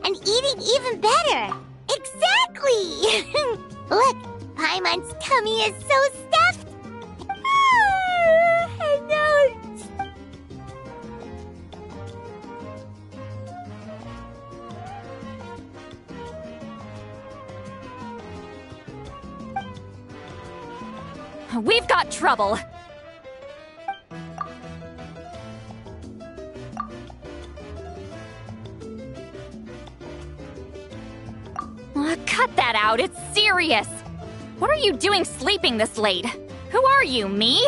and eating even better. Exactly! Look, Paimon's tummy is so stuffed. I know. We've got trouble. Cut that out, it's serious. What are you doing sleeping this late? Who are you, me?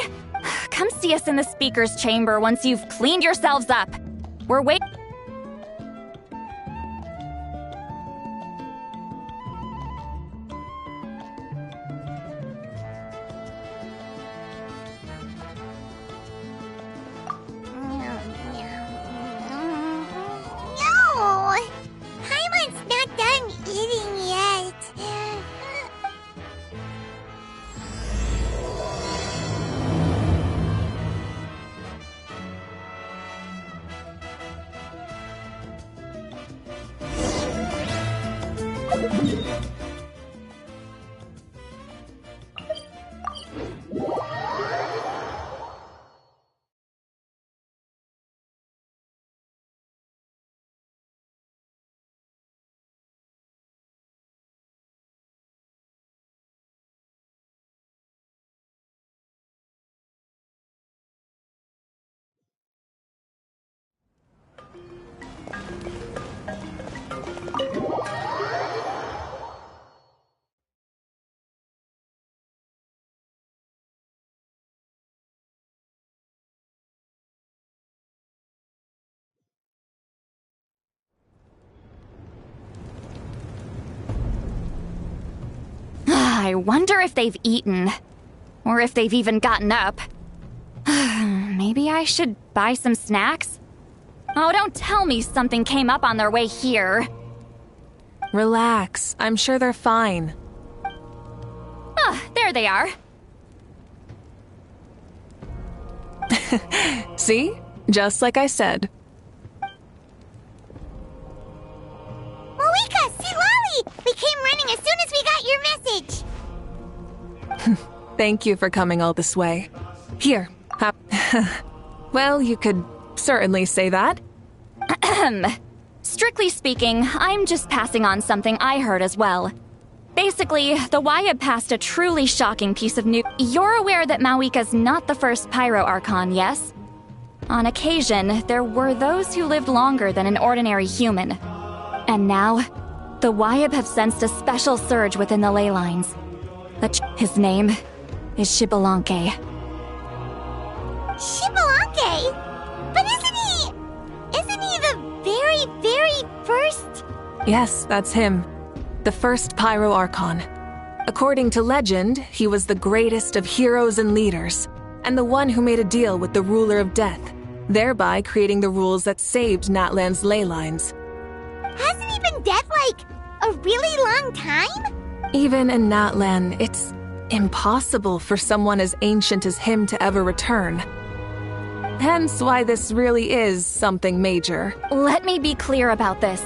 Come see us in the speaker's chamber once you've cleaned yourselves up. We're waiting. No! Paimon's not done eating yet. I wonder if they've eaten. Or if they've even gotten up. Maybe I should buy some snacks? Oh, don't tell me something came up on their way here. Relax. I'm sure they're fine. Ah, there they are. See? Just like I said. Mavuika, see Lolly! We came running as soon as we got your message. Thank you for coming all this way. Here. Well, you could certainly say that. Strictly speaking, I'm just passing on something I heard as well. Basically, the Wyab passed a truly shocking piece of news. You're aware that Mavuika's not the first Pyro Archon, yes? On occasion, there were those who lived longer than an ordinary human. And now, the Wyab have sensed a special surge within the ley lines. His name is Xbalanque. Xbalanque? But isn't he the very, very first? Yes, that's him. The first Pyro Archon. According to legend, he was the greatest of heroes and leaders, and the one who made a deal with the ruler of death, thereby creating the rules that saved Natlan's ley lines. Hasn't he been dead like a really long time? Even in Natlan, it's impossible for someone as ancient as him to ever return. Hence why this really is something major. Let me be clear about this.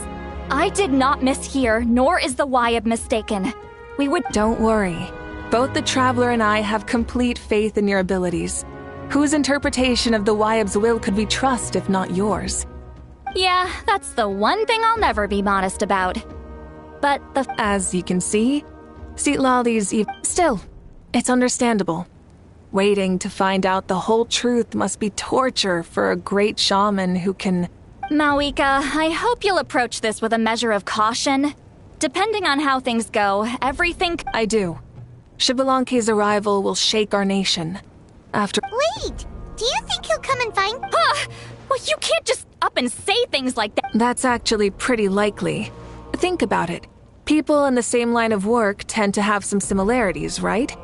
I did not mishear, nor is the Wyab mistaken. We would— Don't worry. Both the Traveler and I have complete faith in your abilities. Whose interpretation of the Wyab's will could we trust if not yours? Yeah, that's the one thing I'll never be modest about. But As you can see, Lolly's still, it's understandable. Waiting to find out the whole truth must be torture for a great shaman who can— Mavuika, I hope you'll approach this with a measure of caution. Depending on how things go, everything— I do. Xbalanque's arrival will shake our nation. Wait! Do you think he'll come and find— Well, you can't just up and say things like that. That's actually pretty likely. Think about it. People in the same line of work tend to have some similarities, right?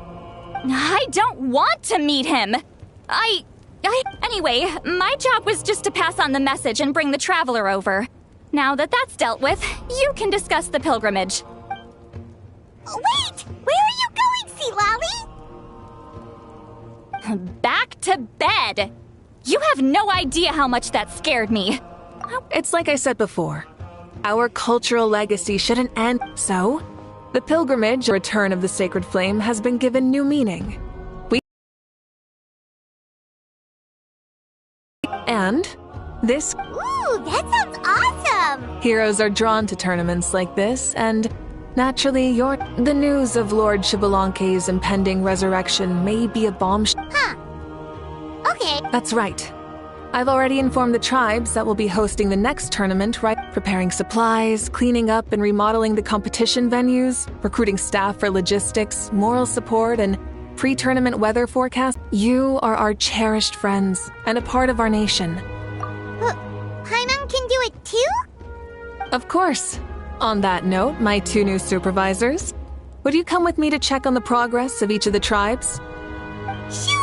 I don't want to meet him. Anyway, my job was just to pass on the message and bring the Traveler over. Now that that's dealt with, you can discuss the pilgrimage. Wait! Where are you going, Sea Lolly? Back to bed! You have no idea how much that scared me. It's like I said before. Our cultural legacy shouldn't end. So, the pilgrimage, or return of the sacred flame, has been given new meaning. And this... Ooh, that sounds awesome! Heroes are drawn to tournaments like this, and naturally, the news of Lord Xbalanque's impending resurrection may be a bombshell. Huh. Okay. That's right. I've already informed the tribes that will be hosting the next tournament, preparing supplies, cleaning up and remodeling the competition venues, recruiting staff for logistics, moral support, and pre-tournament weather forecast. You are our cherished friends and a part of our nation. Paimon can do it too? Of course. On that note, my 2 new supervisors, would you come with me to check on the progress of each of the tribes? Sure!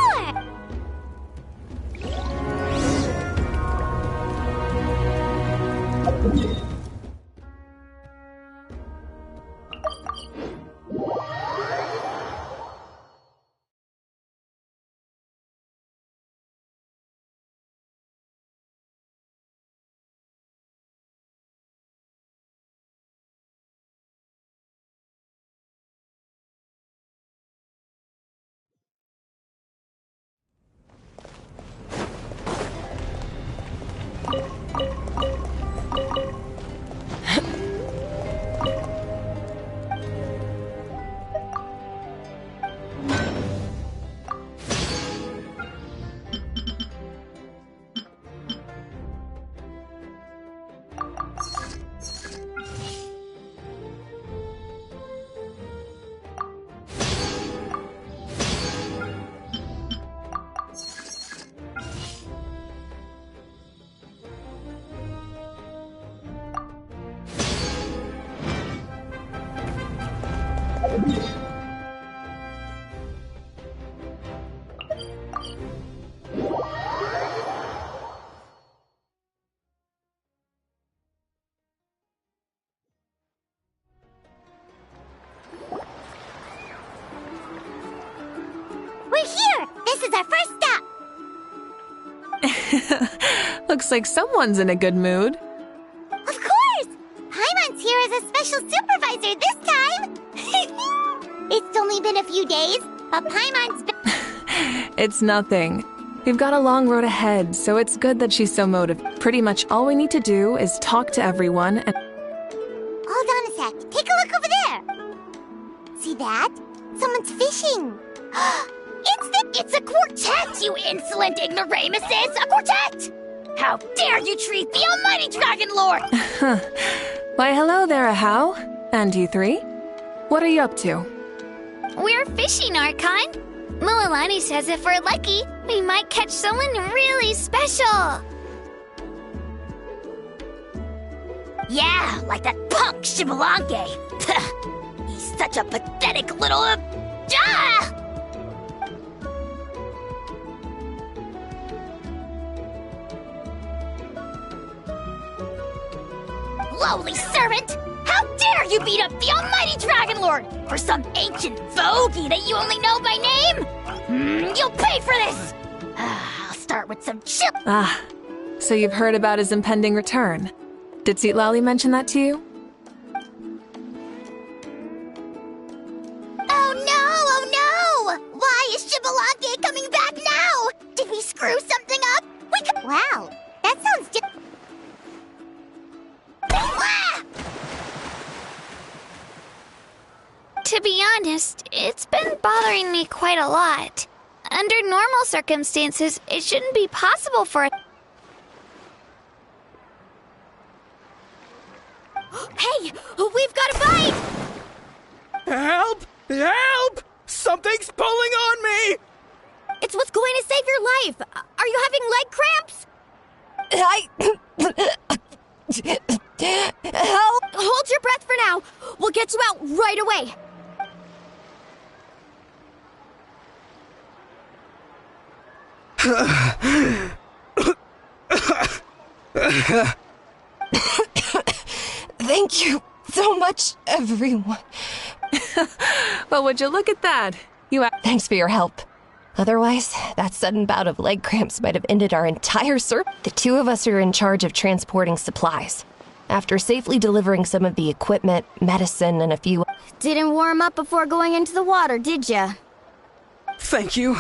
We're here! This is our first stop! Looks like someone's in a good mood. Of course! Paimon's here as a special supervisor this time! It's only been a few days, but Paimon's been... It's nothing. We've got a long road ahead, so it's good that she's so motivated. Pretty much all we need to do is talk to everyone and... Hold on a sec. Take a look over there! See that? Someone's fishing! It's a quartet, you insolent ignoramuses! A quartet! How dare you treat the almighty Dragon Lord! Why, hello there, Ahau. And you 3? What are you up to? We're fishing, Archon. Mualani says if we're lucky, we might catch someone really special. Yeah, like that punk Xbalanque. He's such a pathetic little... Lowly servant! How dare you beat up the almighty Dragon Lord for some ancient fogey that you only know by name? You'll pay for this! I'll start with some chill... Ah, so you've heard about his impending return. Did Citlali mention that to you? Oh no! Why is Xbalanque coming back now? Did we screw something up? Wow, that sounds To be honest, it's been bothering me quite a lot. Under normal circumstances, it shouldn't be possible for it. Hey, we've got a bite! Help! Help! Something's pulling on me! It's what's going to save your life! Are you having leg cramps? Help! Hold your breath for now. We'll get you out right away. Thank you so much, everyone. Well, would you look at that? Thanks for your help. Otherwise, that sudden bout of leg cramps might have ended our entire The 2 of us are in charge of transporting supplies. after safely delivering some of the equipment, medicine, and a few... Didn't warm up before going into the water, did ya? Thank you.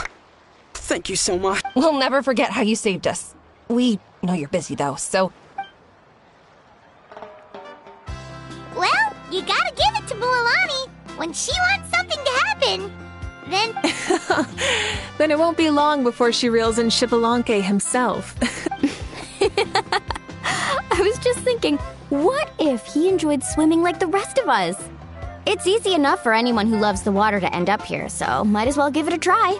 Thank you so much. We'll never forget how you saved us. We know you're busy, though, so... Well, you gotta give it to Bualani. When she wants something to happen, then... Then it won't be long before she reels in Shipalonke himself. I was just thinking, what if he enjoyed swimming like the rest of us? It's easy enough for anyone who loves the water to end up here, so might as well give it a try.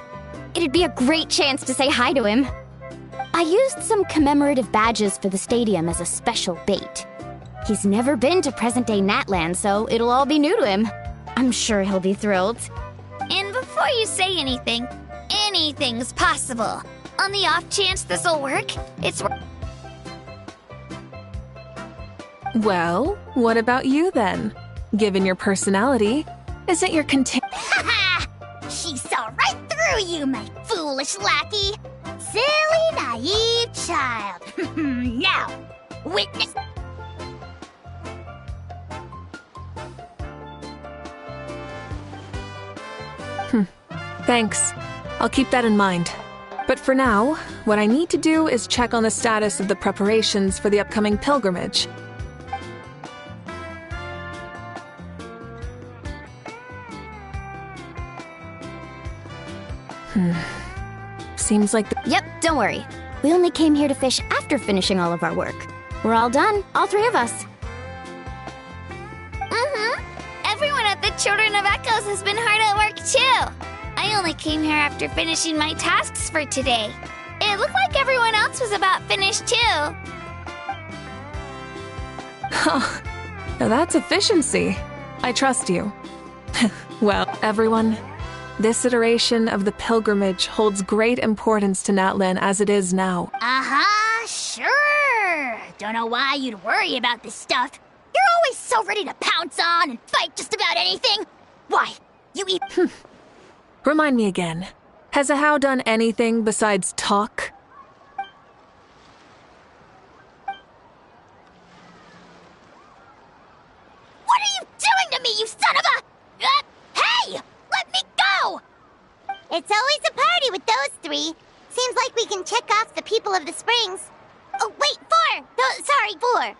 It'd be a great chance to say hi to him. I used some commemorative badges for the stadium as a special bait. He's never been to present-day Natland, so it'll all be new to him. I'm sure he'll be thrilled. And before you say anything, anything's possible. On the off chance this'll work, it's... Well, what about you then? Given your personality, isn't your Ha! She saw right through you, my foolish lackey. Silly, naive child. Now, witness... Thanks. I'll keep that in mind. But for now, what I need to do is check on the status of the preparations for the upcoming pilgrimage. Seems like Yep, don't worry. We only came here to fish after finishing all of our work. We're all done, all three of us. Everyone at the Children of Echoes has been hard at work, too. I only came here after finishing my tasks for today. It looked like everyone else was about finished, too. Now that's efficiency. I trust you. Well, everyone, this iteration of the pilgrimage holds great importance to Natlan as it is now. Uh-huh, sure. Don't know why you'd worry about this stuff. You're always so ready to pounce on and fight just about anything. Why, you eat... Remind me again, has Ahau done anything besides talk? What are you doing to me, you son of a... hey! Let me go! It's always a party with those three. Seems like we can check off the people of the springs. Oh, wait, four! Sorry, four.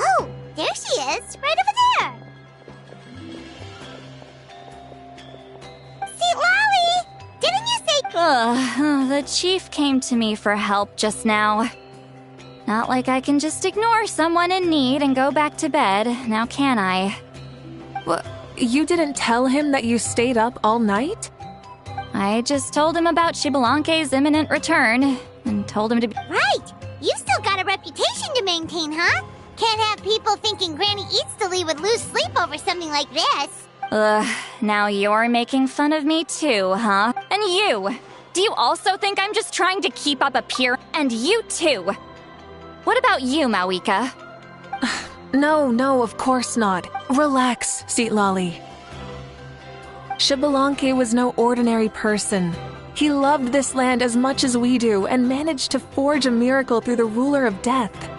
Oh, there she is, right over there. See, Lolly, didn't you say... The chief came to me for help just now. Not like I can just ignore someone in need and go back to bed, now can I? What? You didn't tell him that you stayed up all night? I just told him about Shibalanke's imminent return, and told him to be— Right, you still got a reputation to maintain, huh? Can't have people thinking Granny Eatsley would lose sleep over something like this. Now you're making fun of me too, huh? And you! Do you also think I'm just trying to keep up appearance? And you too! What about you, Mavuika? No, of course not. Relax, Seat Lolly. Shibalanke was no ordinary person. He loved this land as much as we do and managed to forge a miracle through the ruler of death.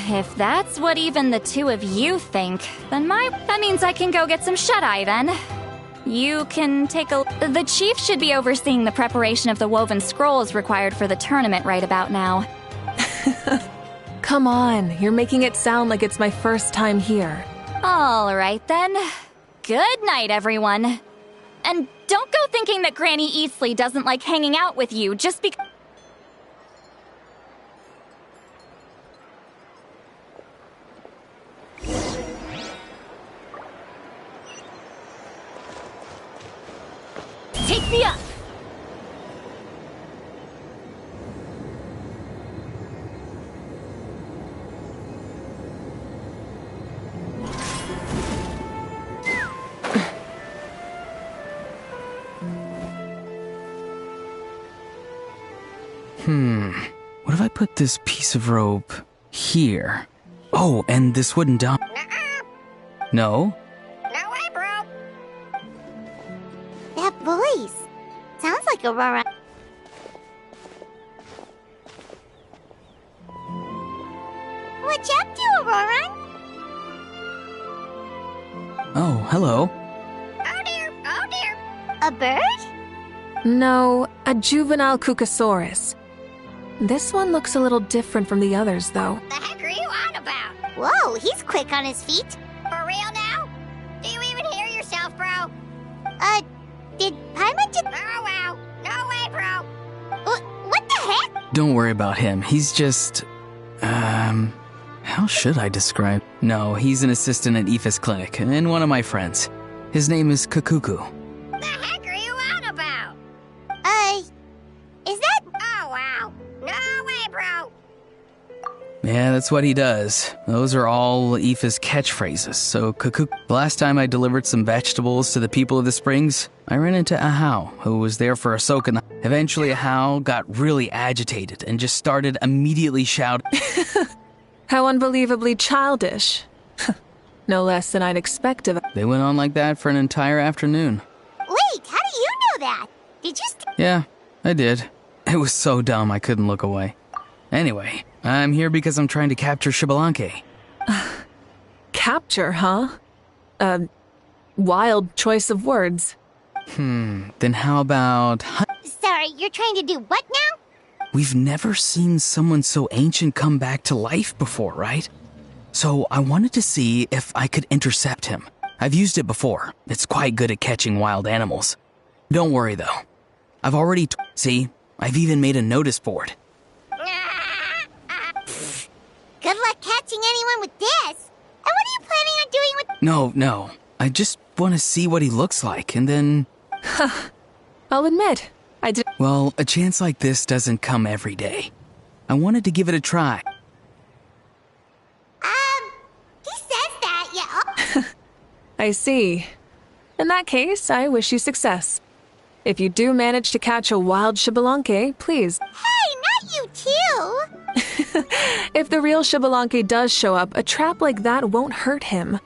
If that's what even the two of you think, then that means I can go get some shut-eye then. You can take a— The chief should be overseeing the preparation of the woven scrolls required for the tournament right about now. Come on, you're making it sound like it's my first time here. All right then. Good night, everyone. And don't go thinking that Granny Eatsley doesn't like hanging out with you just because— Take me up! What if I put this piece of rope here? Oh, and this wooden dome. No? No way, bro. That voice. Sounds like Aurora. What you up to, Aurora? Oh, hello. Oh dear. A bird? No, a juvenile Kukasaurus. This one looks a little different from the others, though. The heck are you on about? Whoa, he's quick on his feet. For real now? Do you even hear yourself, bro? Did Paimon just... Oh wow. No way, bro. What the heck? Don't worry about him. He's just... How should I describe? No, he's an assistant at Aoife's clinic, and one of my friends. His name is Kakuku. The heck are you on about? Is that... Oh wow. No way, bro. Yeah, that's what he does. Those are all Aoife's catchphrases. So, Kakuku... The last time I delivered some vegetables to the people of the springs, I ran into Ahau, who was there for a soak in the... Eventually, Ahau got really agitated and just started immediately shouting... How unbelievably childish. No less than I'd expect of... They went on like that for an entire afternoon. Wait, how do you know that? Did you... Yeah, I did. It was so dumb I couldn't look away. Anyway, I'm here because I'm trying to capture Shibalanke. Capture, huh? Wild choice of words. Then how about... Sorry, you're trying to do what now? We've never seen someone so ancient come back to life before, right? So I wanted to see if I could intercept him. I've used it before. It's quite good at catching wild animals. Don't worry, though. I've already... See, I've even made a notice board. Good luck catching anyone with this. And what are you planning on doing with... No. I just want to see what he looks like, and then... I'll admit, I did... Well, a chance like this doesn't come every day. I wanted to give it a try. He says that, yeah. I see. In that case, I wish you success. If you do manage to catch a wild Shibalanke, please... Hey, not you too. If the real Xbalanque does show up, a trap like that won't hurt him.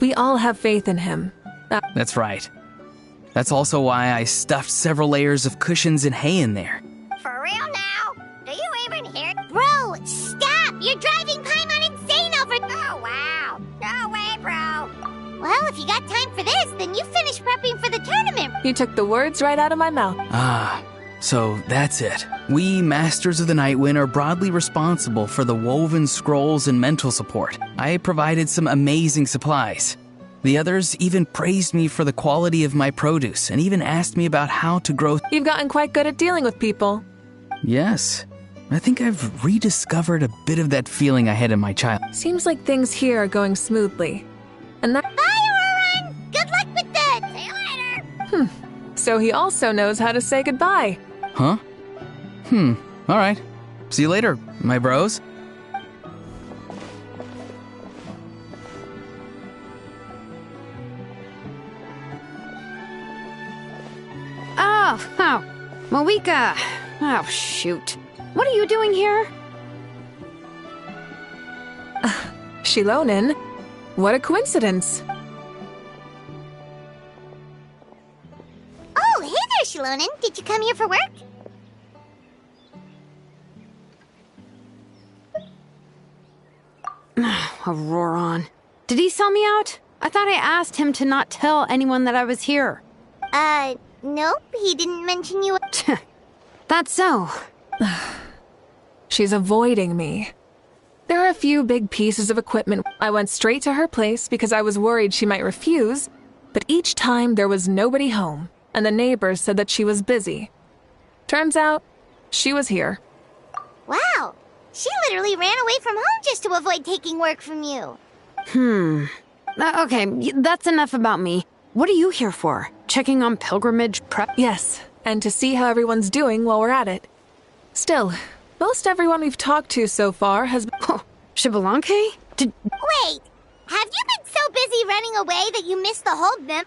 We all have faith in him. That's right. That's also why I stuffed several layers of cushions and hay in there. For real now? Do you even hear? Bro, stop! You're driving Paimon insane over... Oh, wow. No way, bro. Well, if you got time for this, then you finish prepping for the tournament. You took the words right out of my mouth. Ah, so that's it. We, Masters of the Nightwind, are broadly responsible for the woven scrolls and mental support. I provided some amazing supplies. The others even praised me for the quality of my produce and even asked me about how to grow. You've gotten quite good at dealing with people. Yes. I think I've rediscovered a bit of that feeling I had in my childhood. Seems like things here are going smoothly. And that... Bye, Auroran! Good luck with that! See you later! So he also knows how to say goodbye. Huh? All right. See you later, my bros. Oh, Mavuika. Oh, shoot. What are you doing here? Shilonen? What a coincidence. Oh, hey there, Shilonen. Did you come here for work? Auroran. Did he sell me out? I thought I asked him to not tell anyone that I was here. Nope. He didn't mention you. That's so. She's avoiding me. There are a few big pieces of equipment. I went straight to her place because I was worried she might refuse, but each time there was nobody home, and the neighbors said that she was busy. Turns out, she was here. Wow. She literally ran away from home just to avoid taking work from you. Okay, that's enough about me. What are you here for? Checking on pilgrimage prep? Yes, and to see how everyone's doing while we're at it. Still, most everyone we've talked to so far has... Oh, Xbalanque? Wait, have you been so busy running away that you missed the whole mem...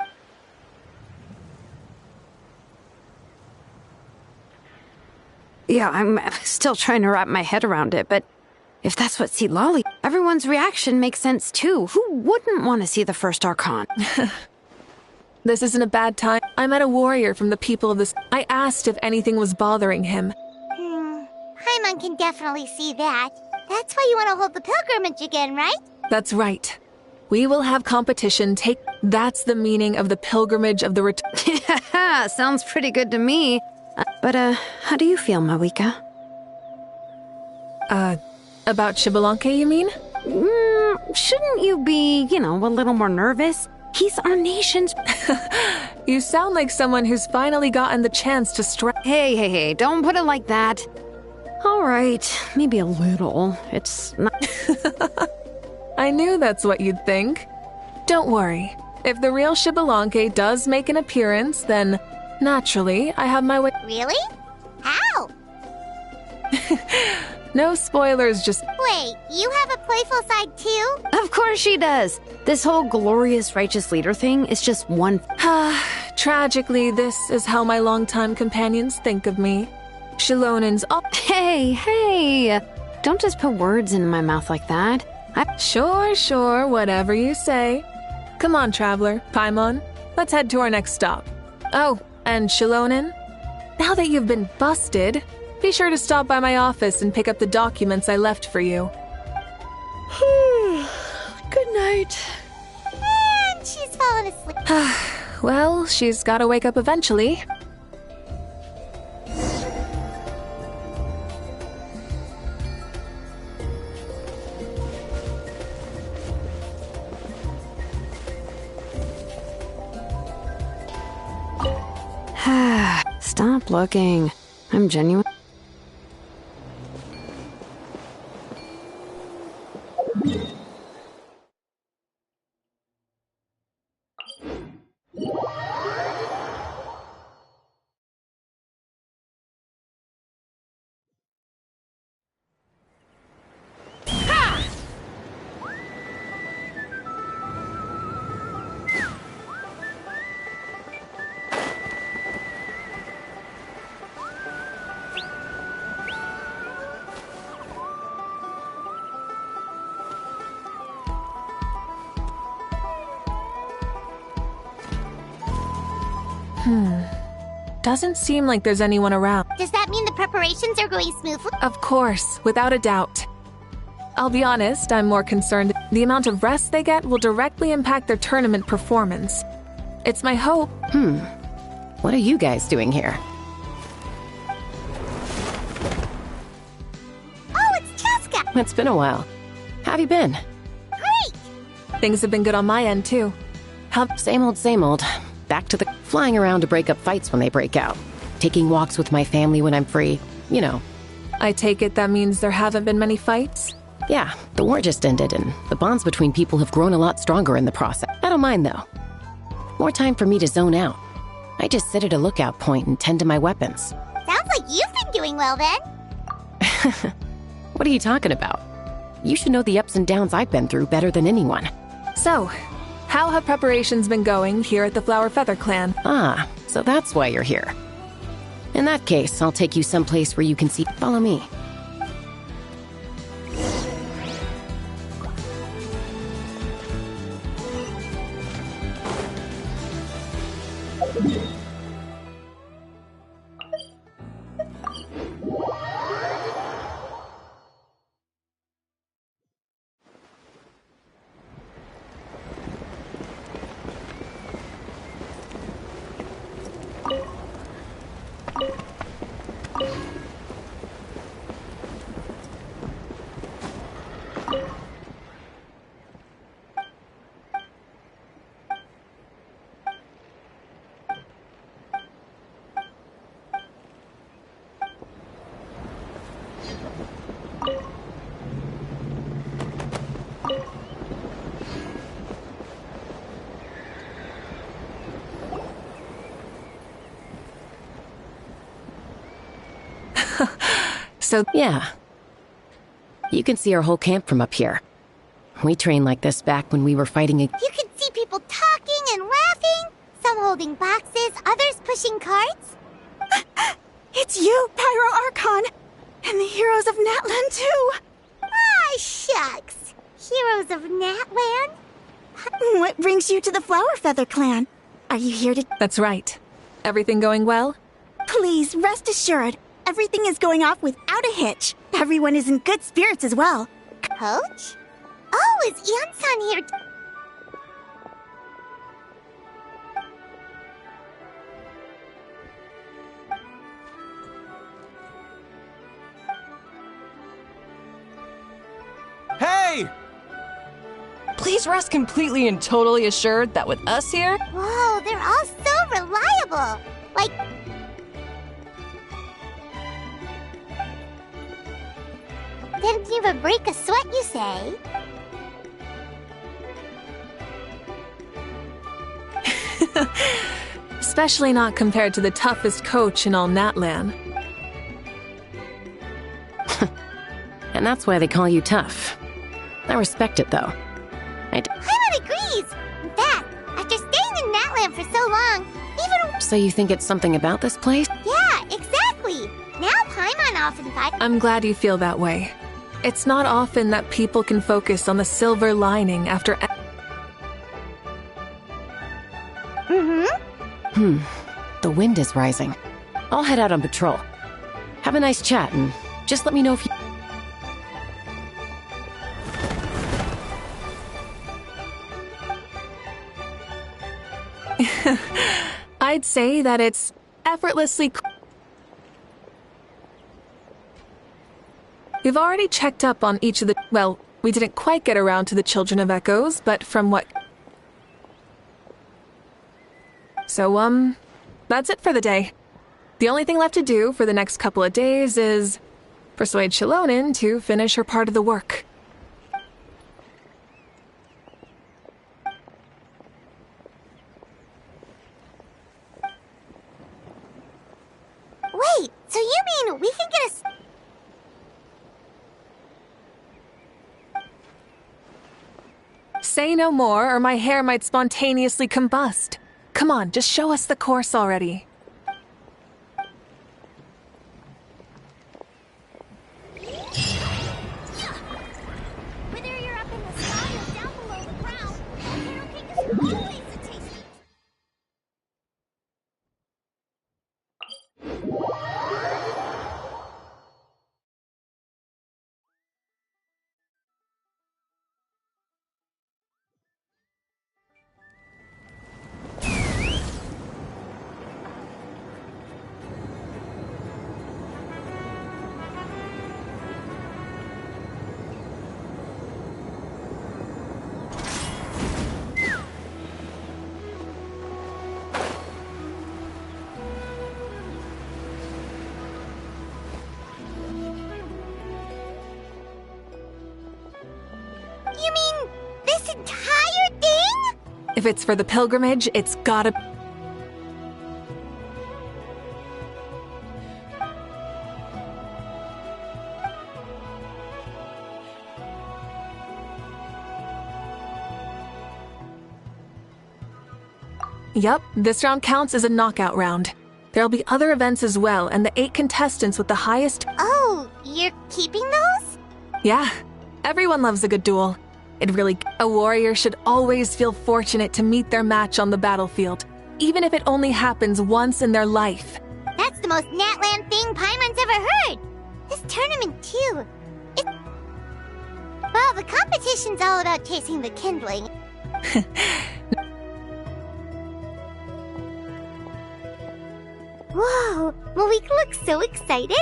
Yeah, I'm still trying to wrap my head around it, but if that's what Lolly, everyone's reaction makes sense too. Who wouldn't want to see the first Archon? This isn't a bad time. I met a warrior from the people of this... I asked if anything was bothering him. Paimon can definitely see that. That's why you want to hold the pilgrimage again, right? That's right. We will have competition take... That's the meaning of the pilgrimage of the Yeah, sounds pretty good to me. But how do you feel, Mavuika? About Xbalanque, you mean? Shouldn't you be, a little more nervous? He's our nation's... You sound like someone who's finally gotten the chance to strike... Hey, don't put it like that. All right, maybe a little. It's not... I knew that's what you'd think. Don't worry. If the real Xbalanque does make an appearance, then naturally I have my way... Really? How? No spoilers, just... Wait, you have a playful side too? Of course she does. This whole glorious righteous leader thing is just one... Tragically, this is how my longtime companions think of me. Shilonen's... Oh, Hey! Don't just put words in my mouth like that. Sure, whatever you say. Come on, traveler, Paimon. Let's head to our next stop. Oh, and Shilonen, now that you've been busted, be sure to stop by my office and pick up the documents I left for you. Good night. And she's fallen asleep. Well, she's gotta wake up eventually. Stop looking. I'm genuine. Doesn't seem like there's anyone around. Does that mean the preparations are going smoothly? Of course, without a doubt. I'll be honest, I'm more concerned the amount of rest they get will directly impact their tournament performance. It's my hope. What are you guys doing here? Oh, it's Cheska! It's been a while. How have you been? Great! Things have been good on my end, too. Same old, same old. Back to the flying around to break up fights when they break out. Taking walks with my family when I'm free. You know. I take it that means there haven't been many fights? Yeah, the war just ended, and the bonds between people have grown a lot stronger in the process. I don't mind, though. More time for me to zone out. I just sit at a lookout point and tend to my weapons. Sounds like you've been doing well, then. What are you talking about? You should know the ups and downs I've been through better than anyone. So, how have preparations been going here at the Flower Feather Clan? Ah, so that's why you're here. In that case, I'll take you someplace where you can see. Follow me. So, yeah. You can see our whole camp from up here. We trained like this back when we were fighting You can see people talking and laughing, some holding boxes, others pushing carts. It's you, Pyro Archon! And the heroes of Natlan, too! Ah, shucks. Heroes of Natlan? What brings you to the Flower Feather Clan? Are you here to... That's right. Everything going well? Please, rest assured, everything is going off without a hitch. Everyone is in good spirits as well. Coach? Oh, is Ian-san here? Hey! Please rest completely and totally assured that with us here... Whoa, they're all so reliable. Like... Didn't even break a sweat, you say? Especially not compared to the toughest coach in all Natlan. And that's why they call you tough. I respect it, though. Paimon agrees! In fact, after staying in Natlan for so long, even... So you think it's something about this place? Yeah, exactly! Now Paimon often fights... I'm glad you feel that way. It's not often that people can focus on the silver lining after... The wind is rising. I'll head out on patrol. Have a nice chat, and just let me know if you... I'd say that it's effortlessly... We've already checked up on each of the... Well, we didn't quite get around to the Children of Echoes, but from what... So, that's it for the day. The only thing left to do for the next couple of days is... persuade Shilonin to finish her part of the work. Wait, so you mean we can get a... Say no more, or my hair might spontaneously combust. Come on, just show us the course already. Whether you're up in the sky or down below the ground, the carrot cake is always a tasty... This entire thing? If it's for the pilgrimage, it's gotta... Yup, this round counts as a knockout round. There'll be other events as well, and the 8 contestants with the highest... Oh, you're keeping those? Yeah, everyone loves a good duel. It really... A warrior should always feel fortunate to meet their match on the battlefield, even if it only happens once in their life. That's the most Natland thing Paimon's ever heard! This tournament, too. Well, the competition's all about chasing the kindling. Whoa, Mavuika looks so excited.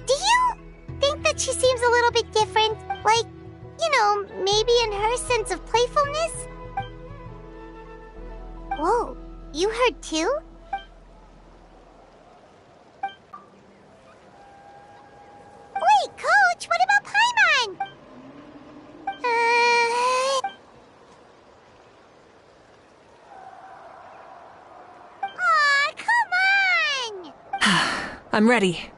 Do you think that she seems a little bit different? Like, you know, maybe in her sense of playfulness? Whoa, you heard too? Wait, Coach, what about Paimon? Aw, come on! I'm ready.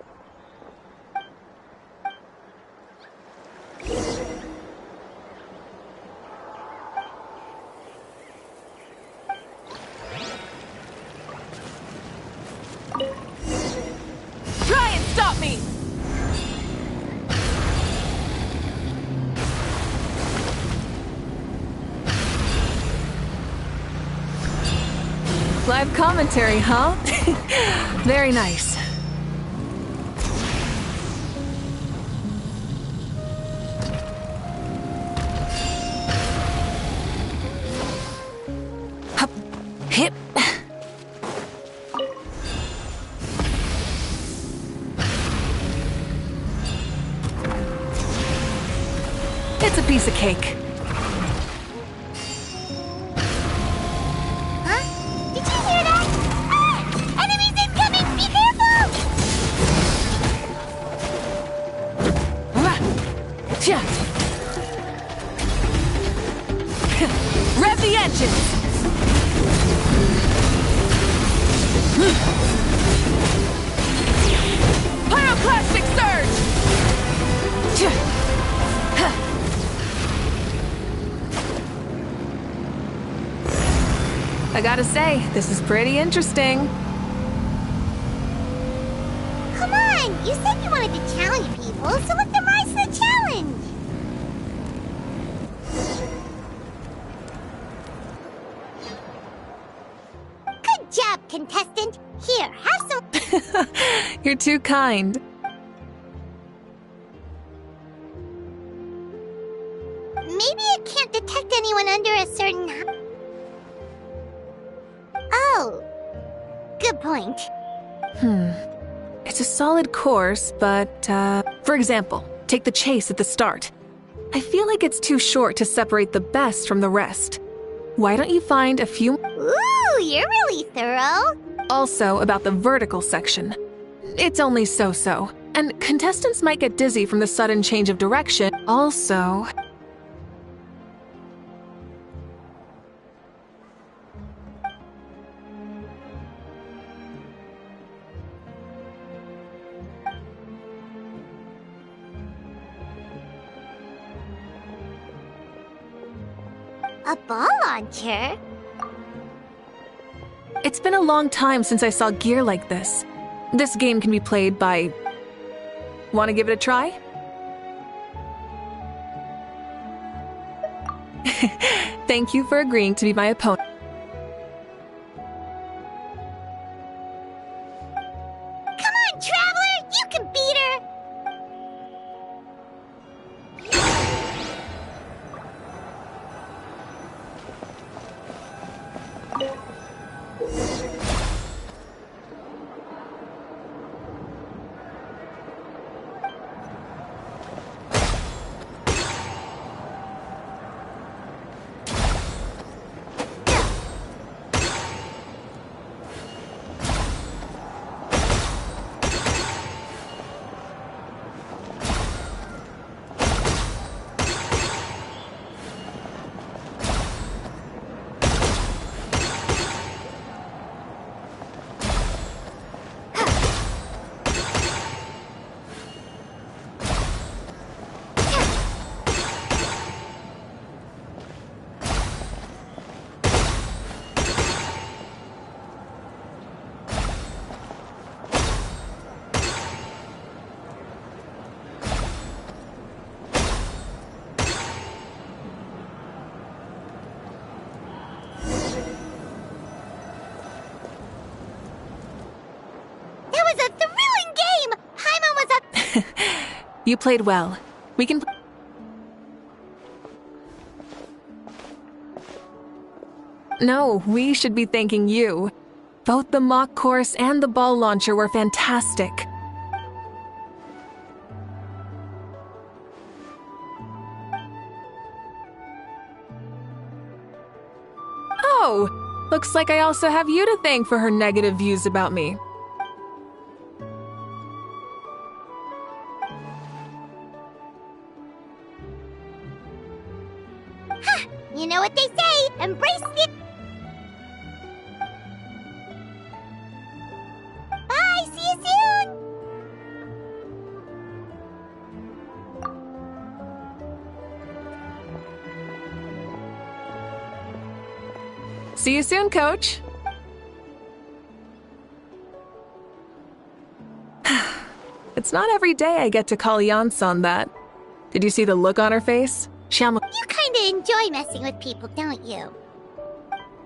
Try and stop me! Live commentary, huh? Very nice. Hup, hip. It's a piece of cake. Huh? Did you hear that? Ah! Enemies incoming! Be careful! Tja. Rev the engines! Pyroclastic surge! I gotta say, this is pretty interesting. Come on! You said you wanted to challenge people, so let them rise to the challenge! Good job, contestant! Here, have some... You're too kind. Maybe it can't detect anyone under a certain... Oh, good point. It's a solid course, but, for example, take the chase at the start. I feel like it's too short to separate the best from the rest. Why don't you find a few... Ooh, you're really thorough. Also, about the vertical section. It's only so-so, and contestants might get dizzy from the sudden change of direction. Also... A ball launcher? It's been a long time since I saw gear like this. This game can be played by... Want to give it a try? Thank you for agreeing to be my opponent. Come on, Traveler! You can beat her! You played well. We can... No, we should be thanking you. Both the mock course and the ball launcher were fantastic. Oh, looks like I also have you to thank for her negative views about me. You know what they say, embrace the... Bye, see you soon! See you soon, Coach. It's not every day I get to call Yansan that. Did you see the look on her face? You kinda enjoy messing with people, don't you?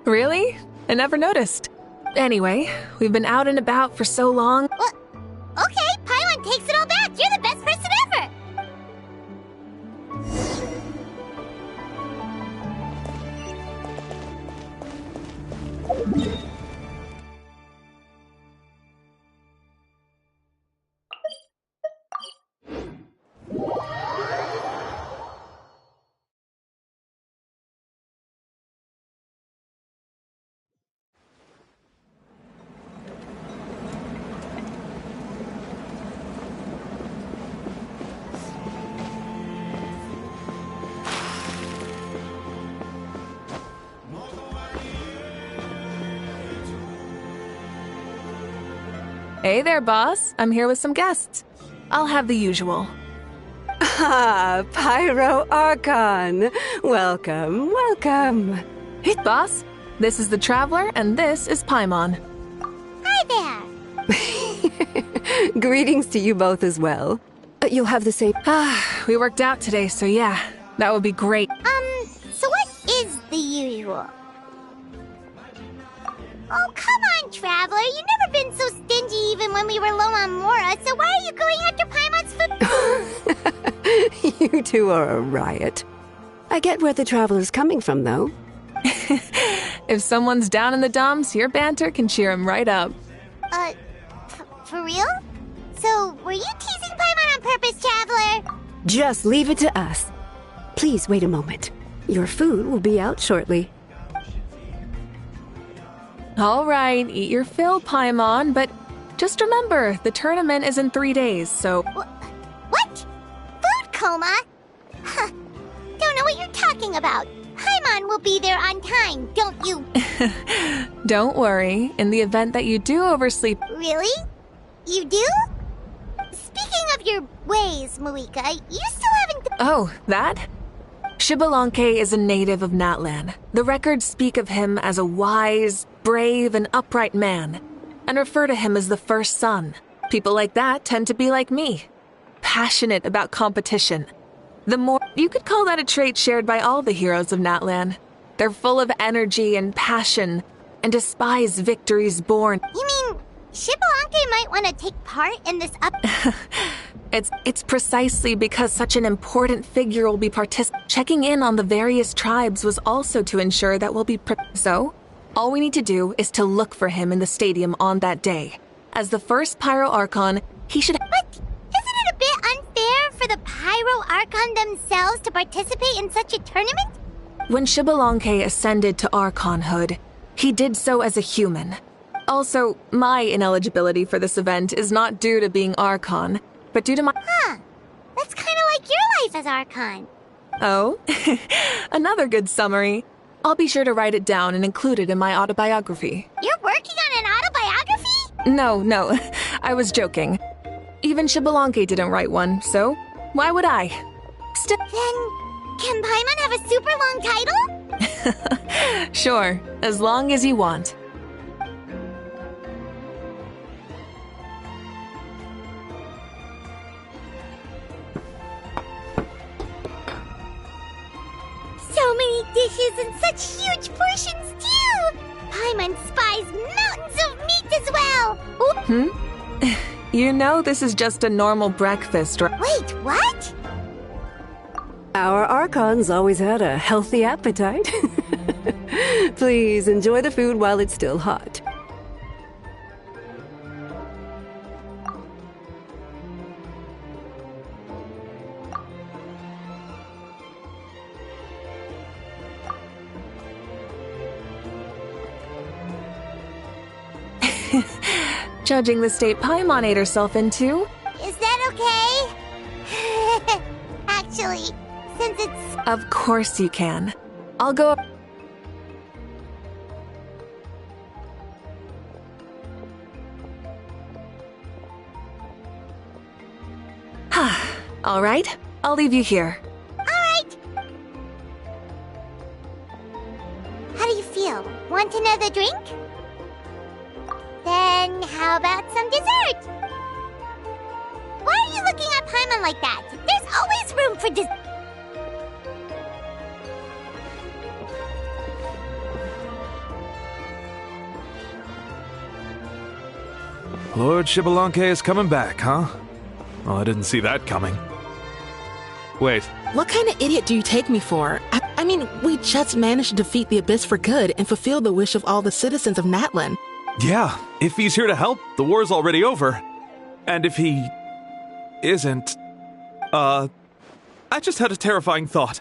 Really? I never noticed. Anyway, we've been out and about for so long. Well, okay, Paimon takes it all back. You're the best person ever! Hey there, boss. I'm here with some guests. I'll have the usual. Ah, Pyro Archon. Welcome, welcome. Hey, boss. This is the Traveler, and this is Paimon. Hi there! Greetings to you both as well. You'll have the same... We worked out today, so yeah, that would be great. So what is the usual? Oh, come on, Traveler. You've never been so stingy even when we were low on Mora, so why are you going after Paimon's food? You two are a riot. I get where the Traveler's coming from, though. If someone's down in the dumps, your banter can cheer him right up. For real? So, were you teasing Paimon on purpose, Traveler? Just leave it to us. Please wait a moment. Your food will be out shortly. All right, eat your fill, Paimon, but just remember, the tournament is in 3 days, so... What? Food coma? Huh. Don't know what you're talking about. Paimon will be there on time, don't you? Don't worry. In the event that you do oversleep... Really? You do? Speaking of your ways, Mavuika, you still haven't... Oh, that? Shibalanke is a native of Natlan. The records speak of him as a wise, brave, and upright man, and refer to him as the first son. People like that tend to be like me, passionate about competition. The more... You could call that a trait shared by all the heroes of Natlan. They're full of energy and passion, and despise victories born... You mean Shibalanke might want to take part in this up... It's precisely because such an important figure will be checking in on the various tribes was also to ensure that we'll be So, all we need to do is to look for him in the stadium on that day. As the first Pyro Archon, he should... But isn't it a bit unfair for the Pyro Archon themselves to participate in such a tournament? When Shibalanke ascended to Archonhood, he did so as a human. Also, my ineligibility for this event is not due to being Archon, but due to my... Huh. That's kind of like your life as Archon. Oh? Another good summary. I'll be sure to write it down and include it in my autobiography. You're working on an autobiography? No. I was joking. Even Shibalanke didn't write one, so why would I? Then, can Paimon have a super long title? Sure, as long as you want. So many dishes and such huge portions, too! Paimon spies mountains of meat as well! Oop. You know this is just a normal breakfast, right? Wait, what? Our Archons always had a healthy appetite. Please enjoy the food while it's still hot. Judging the state Paimon ate herself into. Is that okay? Actually, since it's... Of course you can. I'll go up. All right, I'll leave you here. Alright! How do you feel? Want another drink? Then how about some dessert? Why are you looking at Paimon like that? There's always room for dessert. Lord Shibalanke is coming back, huh? Oh, I didn't see that coming. Wait. What kind of idiot do you take me for? I mean, we just managed to defeat the Abyss for good and fulfill the wish of all the citizens of Natlan. Yeah, if he's here to help, the war's already over. And if he... isn't... I just had a terrifying thought.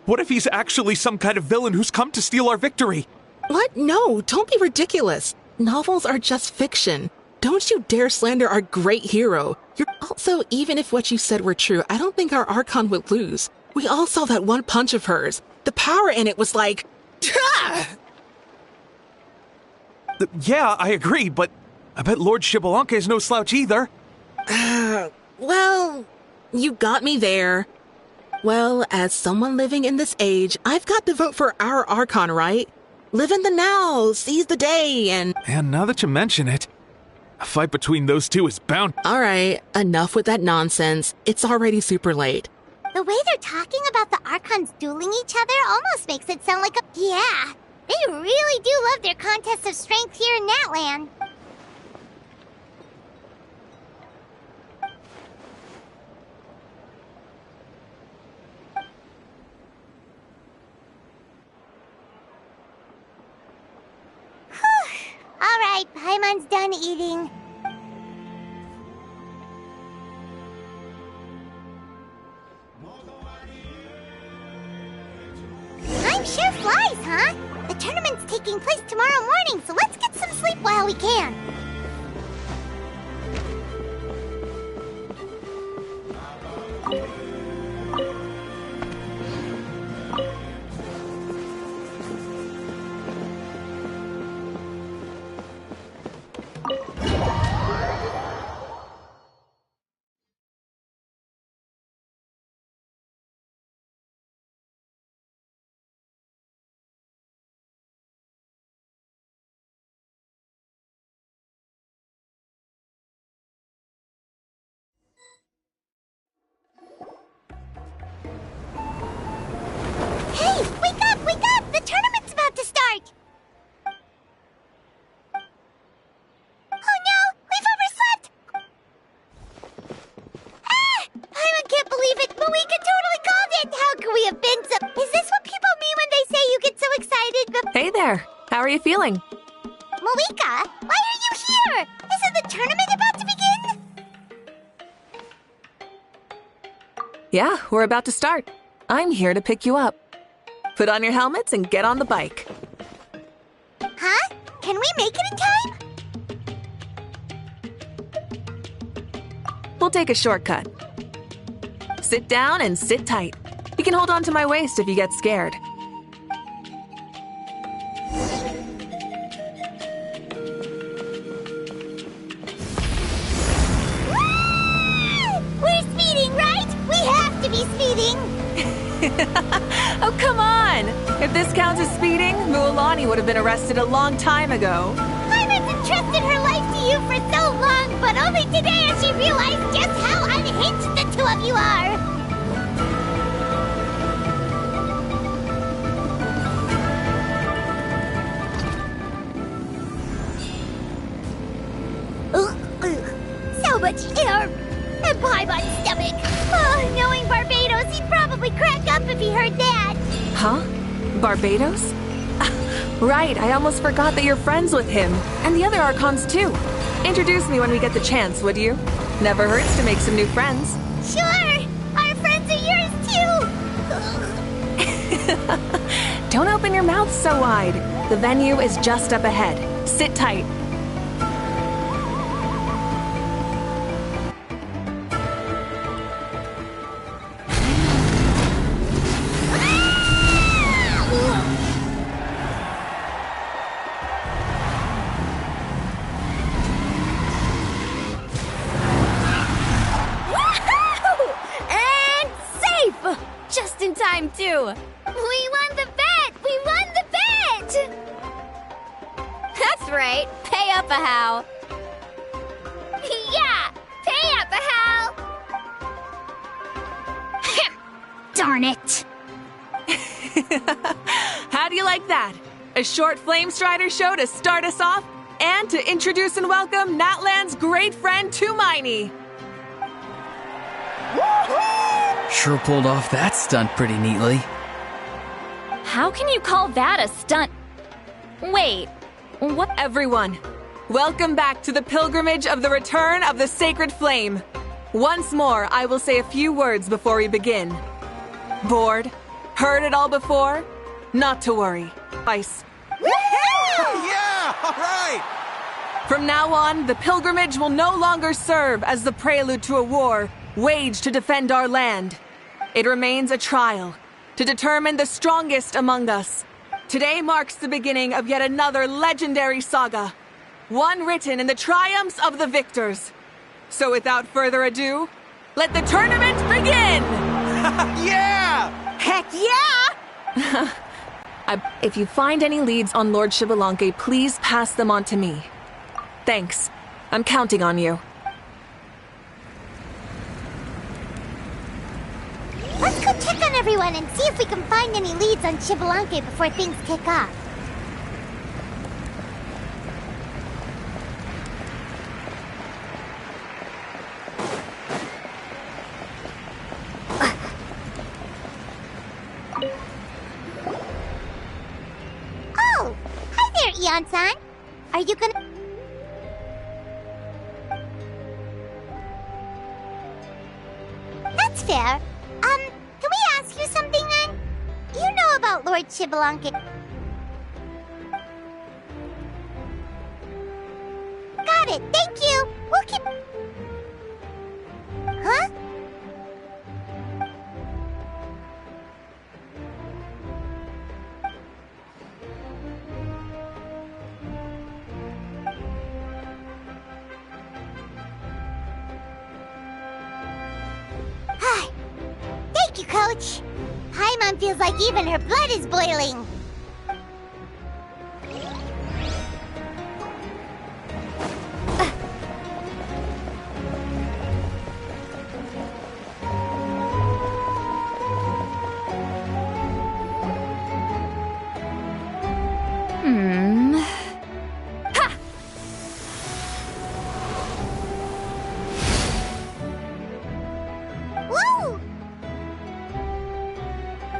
What if he's actually some kind of villain who's come to steal our victory? What? No, don't be ridiculous. Novels are just fiction. Don't you dare slander our great hero. Also, even if what you said were true, I don't think our Archon would lose. We all saw that one punch of hers. The power in it was like... Yeah, I agree, but I bet Lord Shibalanke is no slouch either. Well, you got me there. Well, as someone living in this age, I've got to vote for our Archon, right? Live in the now, seize the day, and... And now that you mention it, a fight between those two is bound... All right, enough with that nonsense. It's already super late. The way they're talking about the Archons dueling each other almost makes it sound like a... Yeah, they really do love their contests of strength here in Natlan. All right, Paimon's done eating. Time sure flies, huh? The tournament's taking place tomorrow morning, so let's get some sleep while we can. Hey, wake up, wake up! The tournament's about to start! Oh no, we've overslept! Ah! Paimon can't believe it! Mavuika totally called it! How could we have been so... Is this what people mean when they say you get so excited? Hey there, how are you feeling? Mavuika, why are you here? Isn't the tournament about to begin? Yeah, we're about to start. I'm here to pick you up. Put on your helmets and get on the bike. Huh? Can we make it in time? We'll take a shortcut. Sit down and sit tight. You can hold on to my waist if you get scared. We're speeding, right? We have to be speeding! Oh, come on! If this counts as speeding, Mualani would have been arrested a long time ago. Paimon's entrusted her life to you for so long, but only today has she realized just how unhinged the two of you are! if you heard that. Huh? Barbados? Right, I almost forgot that you're friends with him. And the other Archons too. Introduce me when we get the chance, would you? Never hurts to make some new friends. Sure! Our friends are yours too! Don't open your mouth so wide. The venue is just up ahead. Sit tight. Just in time, too! We won the bet! We won the bet! That's right. Pay up a how. Yeah! Pay up a how! Darn it! How do you like that? A short Flamestrider show to start us off, and to introduce and welcome Natlan's great friend Tumaini. Sure pulled off that stunt pretty neatly. How can you call that a stunt? Wait, what? Everyone, welcome back to the pilgrimage of the return of the Sacred Flame. Once more, I will say a few words before we begin. Bored? Heard it all before? Not to worry. Ice. Yeah! All right! From now on, the pilgrimage will no longer serve as the prelude to a war waged to defend our land. It remains a trial to determine the strongest among us. Today marks the beginning of yet another legendary saga, one written in the triumphs of the victors. So without further ado, let the tournament begin! Yeah! Heck yeah! If you find any leads on Lord Xbalanque, please pass them on to me. Thanks. I'm counting on you. Let's go check on everyone and see if we can find any leads on Xbalanque before things kick off. Oh! Hi there, Eon-san! Are you gonna... That's fair. Can we ask you something then? You know about Lord Xbalanque. Got it, thank you! We'll keep... Huh? Thank you, Coach. Paimon feels like even her blood is boiling.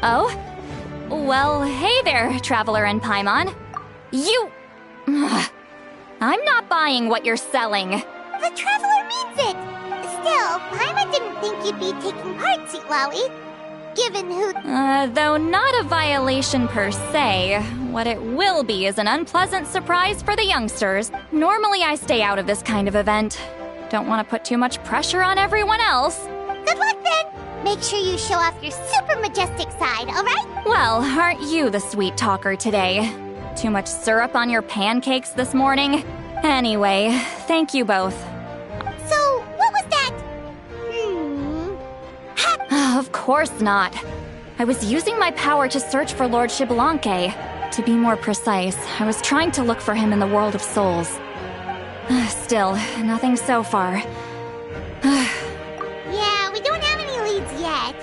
Oh? Well, hey there, Traveler and Paimon. You... I'm not buying what you're selling. The Traveler means it! Still, Paimon didn't think you'd be taking part, Sweet Lolly. Given who... Though not a violation per se, what it will be is an unpleasant surprise for the youngsters. Normally I stay out of this kind of event. Don't want to put too much pressure on everyone else. Good luck then! Make sure you show off your super majestic side, alright? Well, aren't you the sweet talker today? Too much syrup on your pancakes this morning? Anyway, thank you both. So, what was that? Of course not. I was using my power to search for Lord Xbalanque. To be more precise, I was trying to look for him in the world of souls. Still, nothing so far. Yeah, we don't have any leads yet.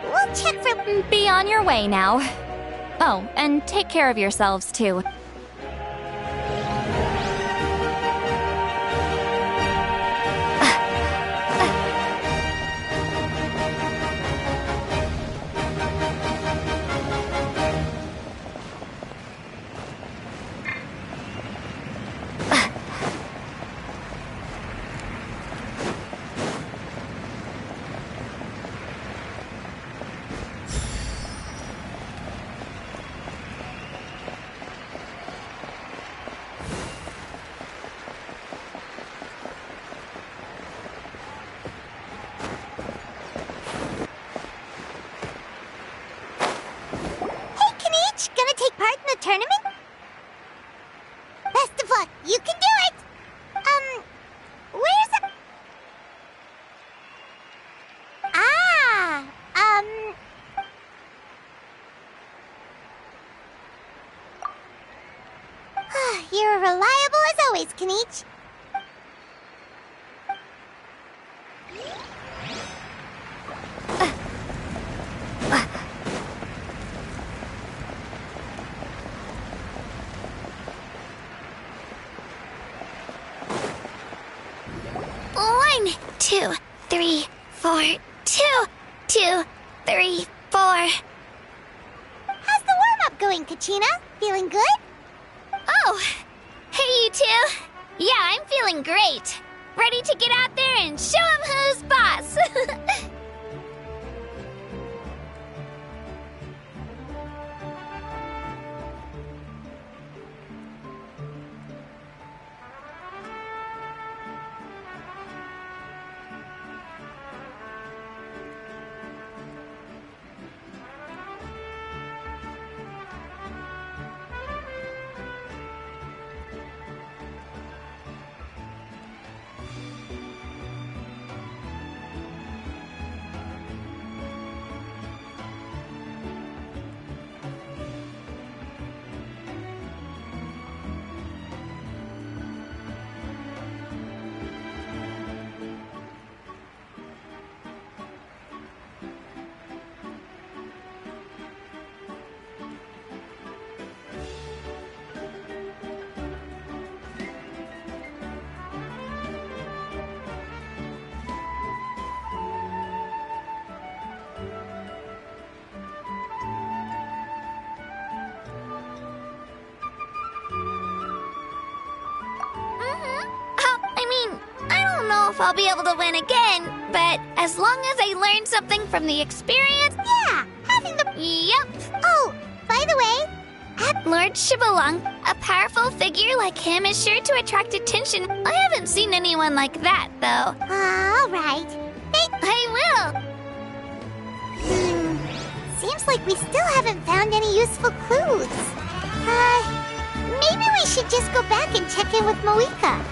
We'll check for... Be on your way now. Oh, and take care of yourselves, too. tournament? Best of luck. You can do it. Where's the... You're reliable as always, Kanichi. One, 2, 3, 4, 2, 2, 3, 4. How's the warm-up going, Kachina? Feeling good? Oh, hey you two. Yeah, I'm feeling great. Ready to get out there and show 'em who's boss. I'll be able to win again, but as long as I learn something from the experience... Yeah, having the... Yep. Oh, by the way... Lord Shibalong, a powerful figure like him is sure to attract attention. I haven't seen anyone like that, though. All right. I will. Seems like we still haven't found any useful clues. Maybe we should just go back and check in with Mavuika.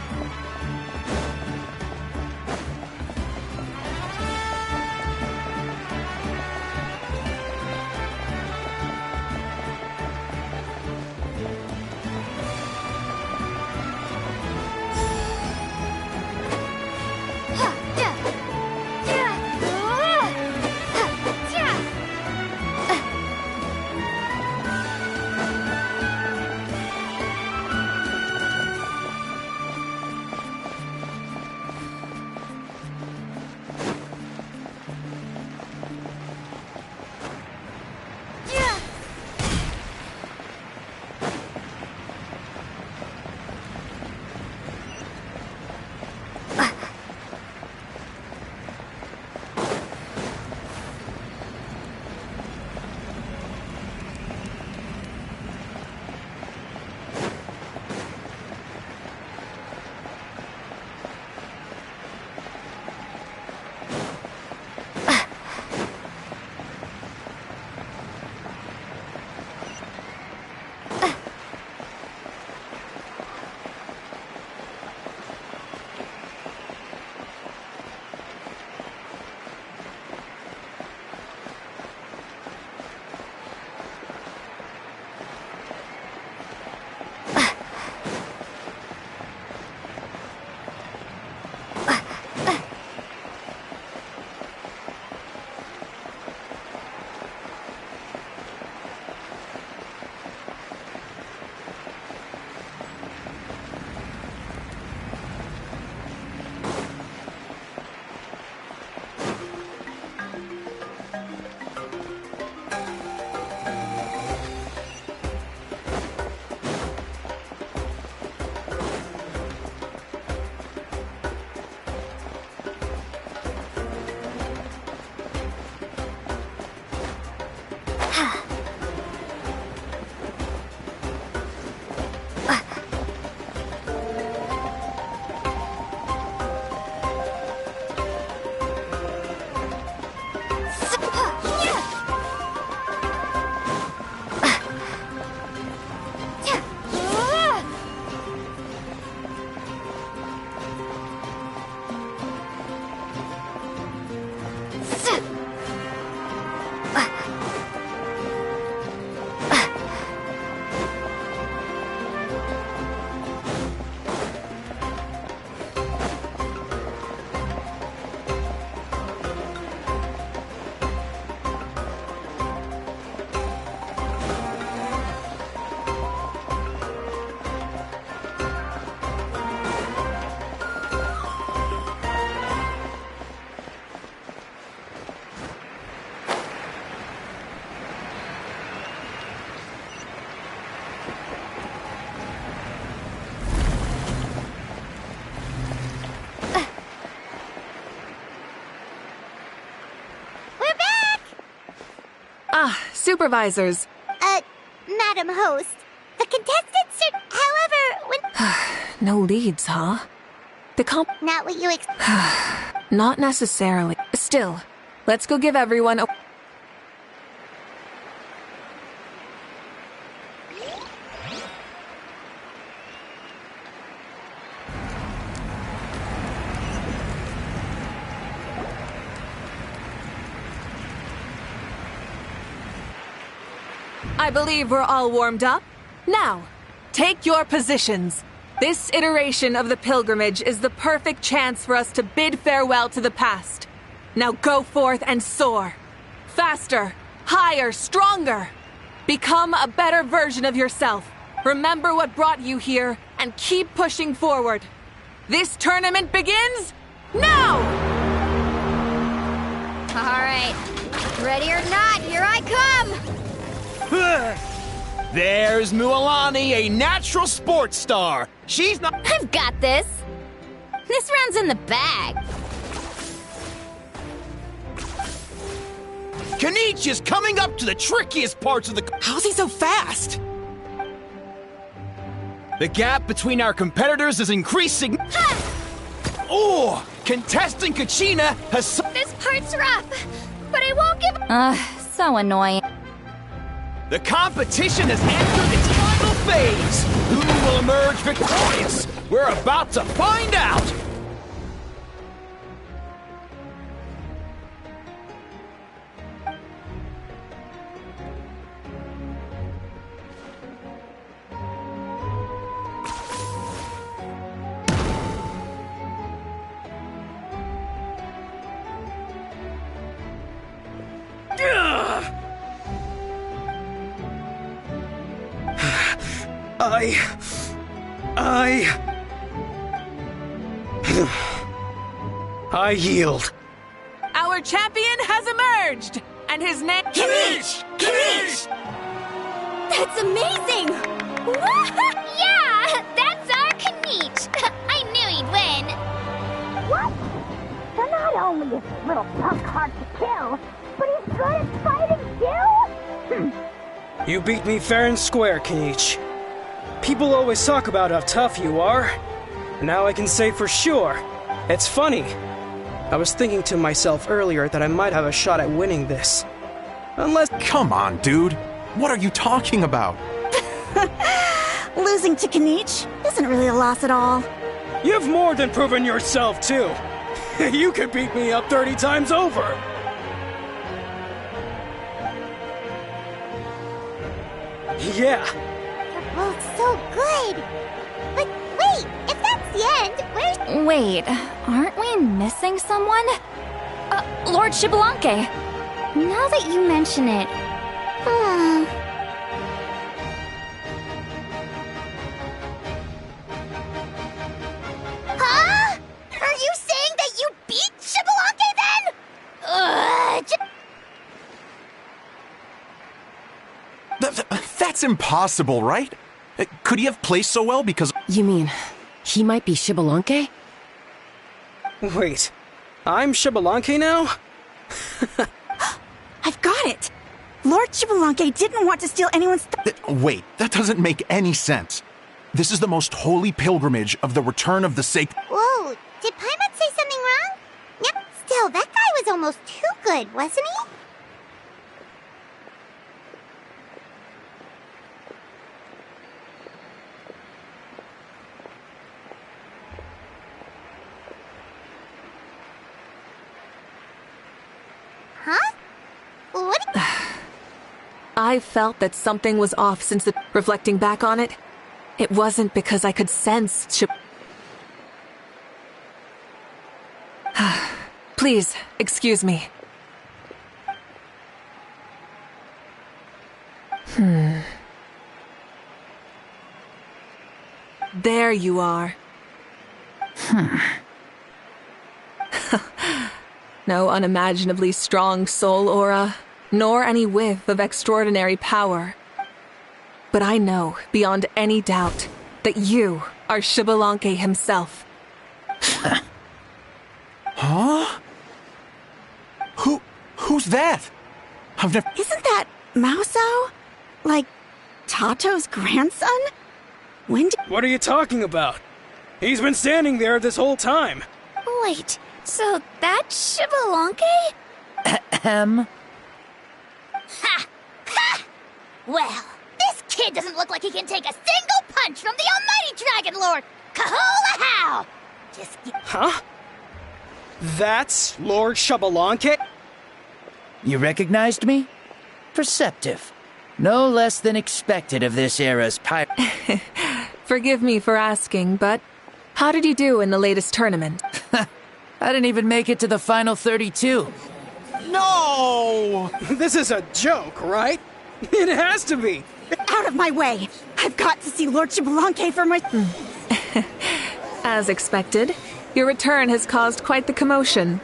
Supervisors. Madam Host, the contestants should, however, when... No leads, huh? Not what you Not necessarily. Still, let's go give everyone a... I believe we're all warmed up. Now, take your positions. This iteration of the pilgrimage is the perfect chance for us to bid farewell to the past. Now go forth and soar. Faster, higher, stronger. Become a better version of yourself. Remember what brought you here and keep pushing forward. This tournament begins now! All right. Ready or not, here I come! There's Mualani, a natural sports star. She's not... I've got this. This round's in the bag. Kenichi is coming up to the trickiest parts of the... How's he so fast? The gap between our competitors is increasing. Oh, contestant Kachina has... This part's rough, but I won't give... So annoying. The competition has entered its final phase. Who will emerge victorious? We're about to find out. I yield. Our champion has emerged, and his name... Kenichi! Kenichi! That's amazing! Yeah, that's our Kenichi. I knew he'd win. What? So not only is this little punk hard to kill, but he's good at fighting too? You beat me fair and square, Kenichi. People always talk about how tough you are. Now I can say for sure. It's funny. I was thinking to myself earlier that I might have a shot at winning this. Unless... Come on, dude. What are you talking about? Losing to Kenichi isn't really a loss at all. You've more than proven yourself, too. You could beat me up 30 times over. Yeah. You're both so good. But wait, if that's the end, where's... Wait, aren't we missing someone? Lord Xbalanque. Now that you mention it... Huh? Are you saying that you beat Xbalanque then? That's impossible, right? Could he have placed so well because... You mean, he might be Xbalanque? Wait, I'm Xbalanque now? I've got it! Lord Xbalanque didn't want to steal anyone's... Wait, that doesn't make any sense. This is the most holy pilgrimage of the return of the sacred... Whoa, did Paimon say something wrong? Yep, still, that guy was almost too good, wasn't he? Huh? What? I felt that something was off since the... Reflecting back on it, it wasn't because I could sense Please, excuse me. There you are. No unimaginably strong soul aura, nor any whiff of extraordinary power. But I know, beyond any doubt, that you are Xbalanque himself. Huh? Who's that? I've never... Isn't that Mauso? Like, Tato's grandson? What are you talking about? He's been standing there this whole time. Wait, so that's Shibalonke? Ahem. Ha! Ha! Well, this kid doesn't look like he can take a single punch from the almighty Dragon Lord! Kahola how! Huh? That's Lord Shibalonke? You recognized me? Perceptive. No less than expected of this era's pirate. Forgive me for asking, but how did you do in the latest tournament? I didn't even make it to the final 32. No! This is a joke, right? It has to be. Out of my way! I've got to see Lord Shibalonke for my... As expected, your return has caused quite the commotion.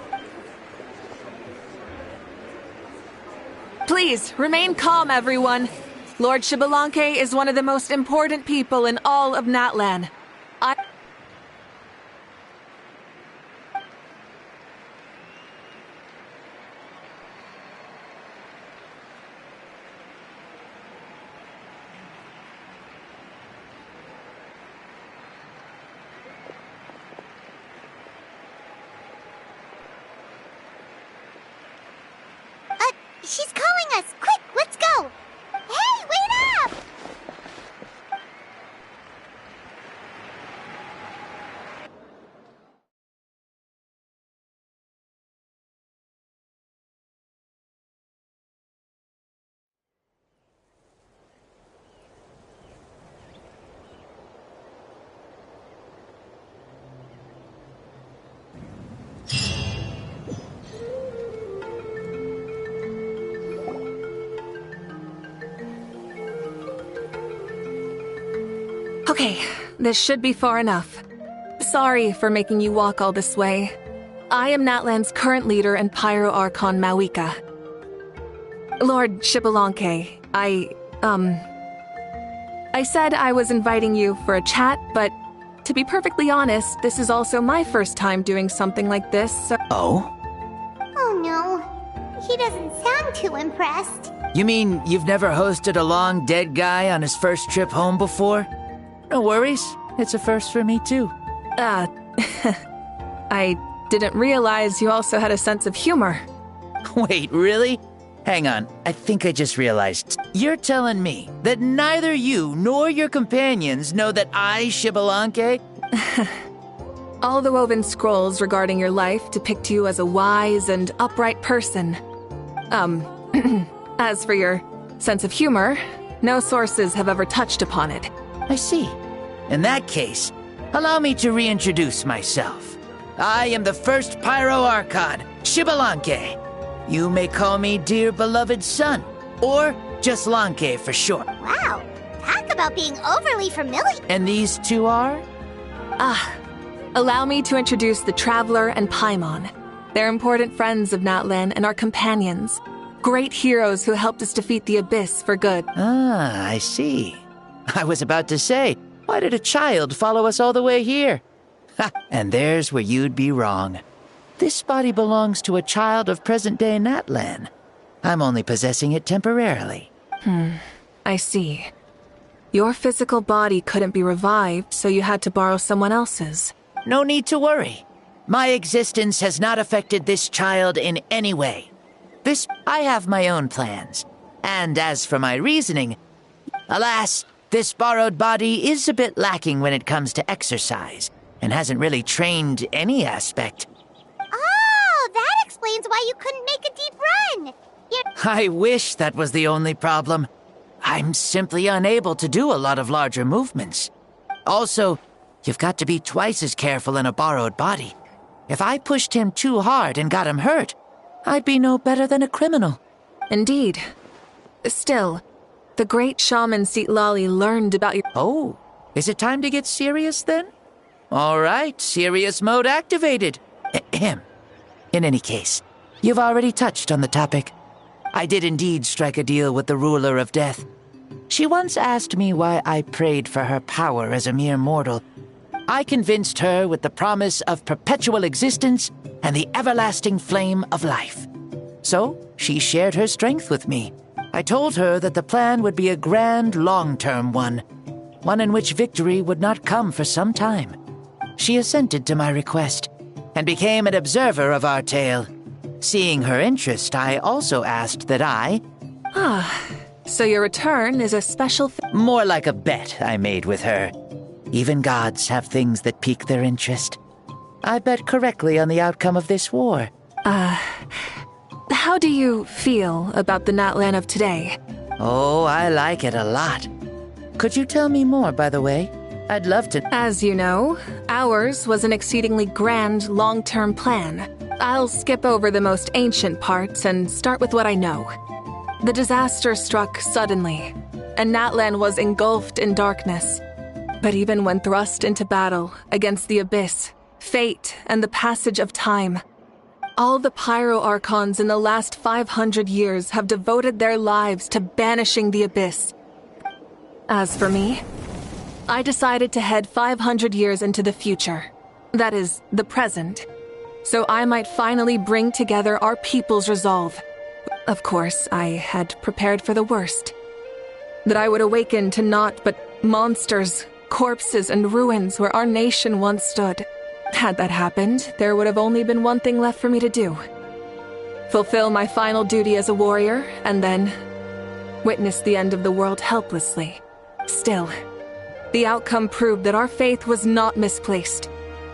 Please, remain calm, everyone. Lord Shibalonke is one of the most important people in all of Natlan. She's calling us! Quick, let's go! Hey, wait up! Okay, this should be far enough. Sorry for making you walk all this way. I am Natlan's current leader and Pyro Archon Mavuika. Lord Shibalonke, I said I was inviting you for a chat, but to be perfectly honest, this is also my first time doing something like this, so... Oh? Oh no, he doesn't sound too impressed. You mean you've never hosted a long dead guy on his first trip home before? No worries. It's a first for me, too. I didn't realize you also had a sense of humor. Wait, really? Hang on. I think I just realized. You're telling me that neither you nor your companions know that I, Shibalonke? All the woven scrolls regarding your life depict you as a wise and upright person. As for your sense of humor, no sources have ever touched upon it. I see. In that case, allow me to reintroduce myself. I am the first Pyro Archon, Shibalonke. You may call me dear beloved son, or just Lanke for short. Wow, talk about being overly familiar. And these two are? Allow me to introduce the Traveler and Paimon. They're important friends of Natlan and our companions. Great heroes who helped us defeat the Abyss for good. Ah, I see. I was about to say, why did a child follow us all the way here? Ha, and there's where you'd be wrong. This body belongs to a child of present-day Natlan. I'm only possessing it temporarily. I see. Your physical body couldn't be revived, so you had to borrow someone else's. No need to worry. My existence has not affected this child in any way. I have my own plans. And as for my reasoning, alas, this borrowed body is a bit lacking when it comes to exercise, and hasn't really trained any aspect. Oh, that explains why you couldn't make a deep run. I wish that was the only problem. I'm simply unable to do a lot of larger movements. Also, you've got to be twice as careful in a borrowed body. If I pushed him too hard and got him hurt, I'd be no better than a criminal. Indeed. Still, the great shaman Lali learned about your... Oh, is it time to get serious then? All right, serious mode activated. Ahem. In any case, you've already touched on the topic. I did indeed strike a deal with the ruler of death. She once asked me why I prayed for her power as a mere mortal. I convinced her with the promise of perpetual existence and the everlasting flame of life. So, she shared her strength with me. I told her that the plan would be a grand, long-term one in which victory would not come for some time. She assented to my request and became an observer of our tale. Seeing her interest, I also asked that I... So your return is a special More like a bet I made with her. Even gods have things that pique their interest. I bet correctly on the outcome of this war. How do you feel about the Natlan of today? Oh, I like it a lot. Could you tell me more, by the way? I'd love to. As you know, ours was an exceedingly grand, long-term plan. I'll skip over the most ancient parts and start with what I know. The disaster struck suddenly, and Natlan was engulfed in darkness. But even when thrust into battle against the Abyss, fate, and the passage of time, all the Pyro Archons in the last 500 years have devoted their lives to banishing the Abyss. As for me, I decided to head 500 years into the future. That is, the present. So I might finally bring together our people's resolve. Of course, I had prepared for the worst. That I would awaken to naught but monsters, corpses, and ruins where our nation once stood. Had that happened, there would have only been one thing left for me to do. Fulfill my final duty as a warrior, and then witness the end of the world helplessly. Still, the outcome proved that our faith was not misplaced.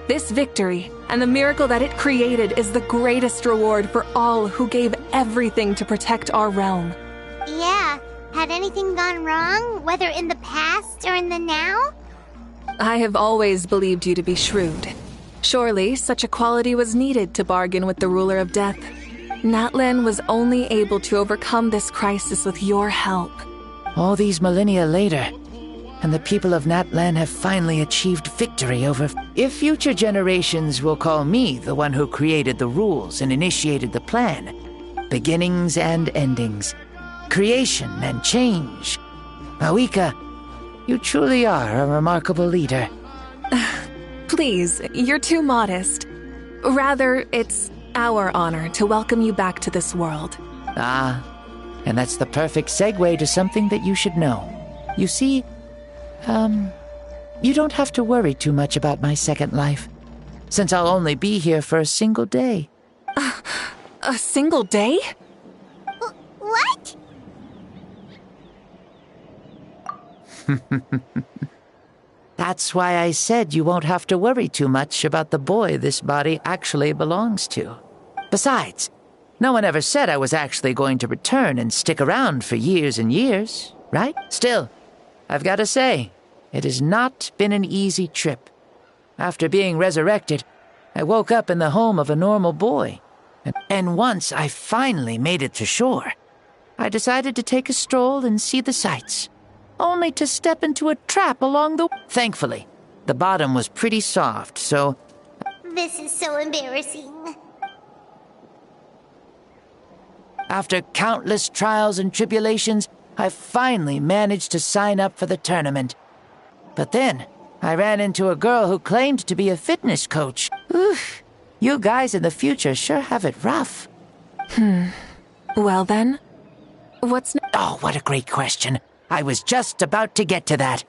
This victory, and the miracle that it created, is the greatest reward for all who gave everything to protect our realm. Yeah. Had anything gone wrong, whether in the past or in the now? I have always believed you to be shrewd. Surely, such a quality was needed to bargain with the ruler of death. Natlan was only able to overcome this crisis with your help. All these millennia later, and the people of Natlan have finally achieved victory over... If future generations will call me the one who created the rules and initiated the plan, beginnings and endings, creation and change. Mavuika, you truly are a remarkable leader. Please, you're too modest. Rather, it's our honor to welcome you back to this world. And that's the perfect segue to something that you should know. You see, you don't have to worry too much about my second life, since I'll only be here for a single day. A single day? What? That's why I said you won't have to worry too much about the boy this body actually belongs to. Besides, no one ever said I was actually going to return and stick around for years and years, right? Still, I've got to say, it has not been an easy trip. After being resurrected, I woke up in the home of a normal boy. And once I finally made it to shore, I decided to take a stroll and see the sights, only to step into a trap along the... Thankfully, the bottom was pretty soft, so... This is so embarrassing. After countless trials and tribulations, I finally managed to sign up for the tournament. But then, I ran into a girl who claimed to be a fitness coach. Oof, you guys in the future sure have it rough. Well then, what's... Oh, what a great question. I was just about to get to that.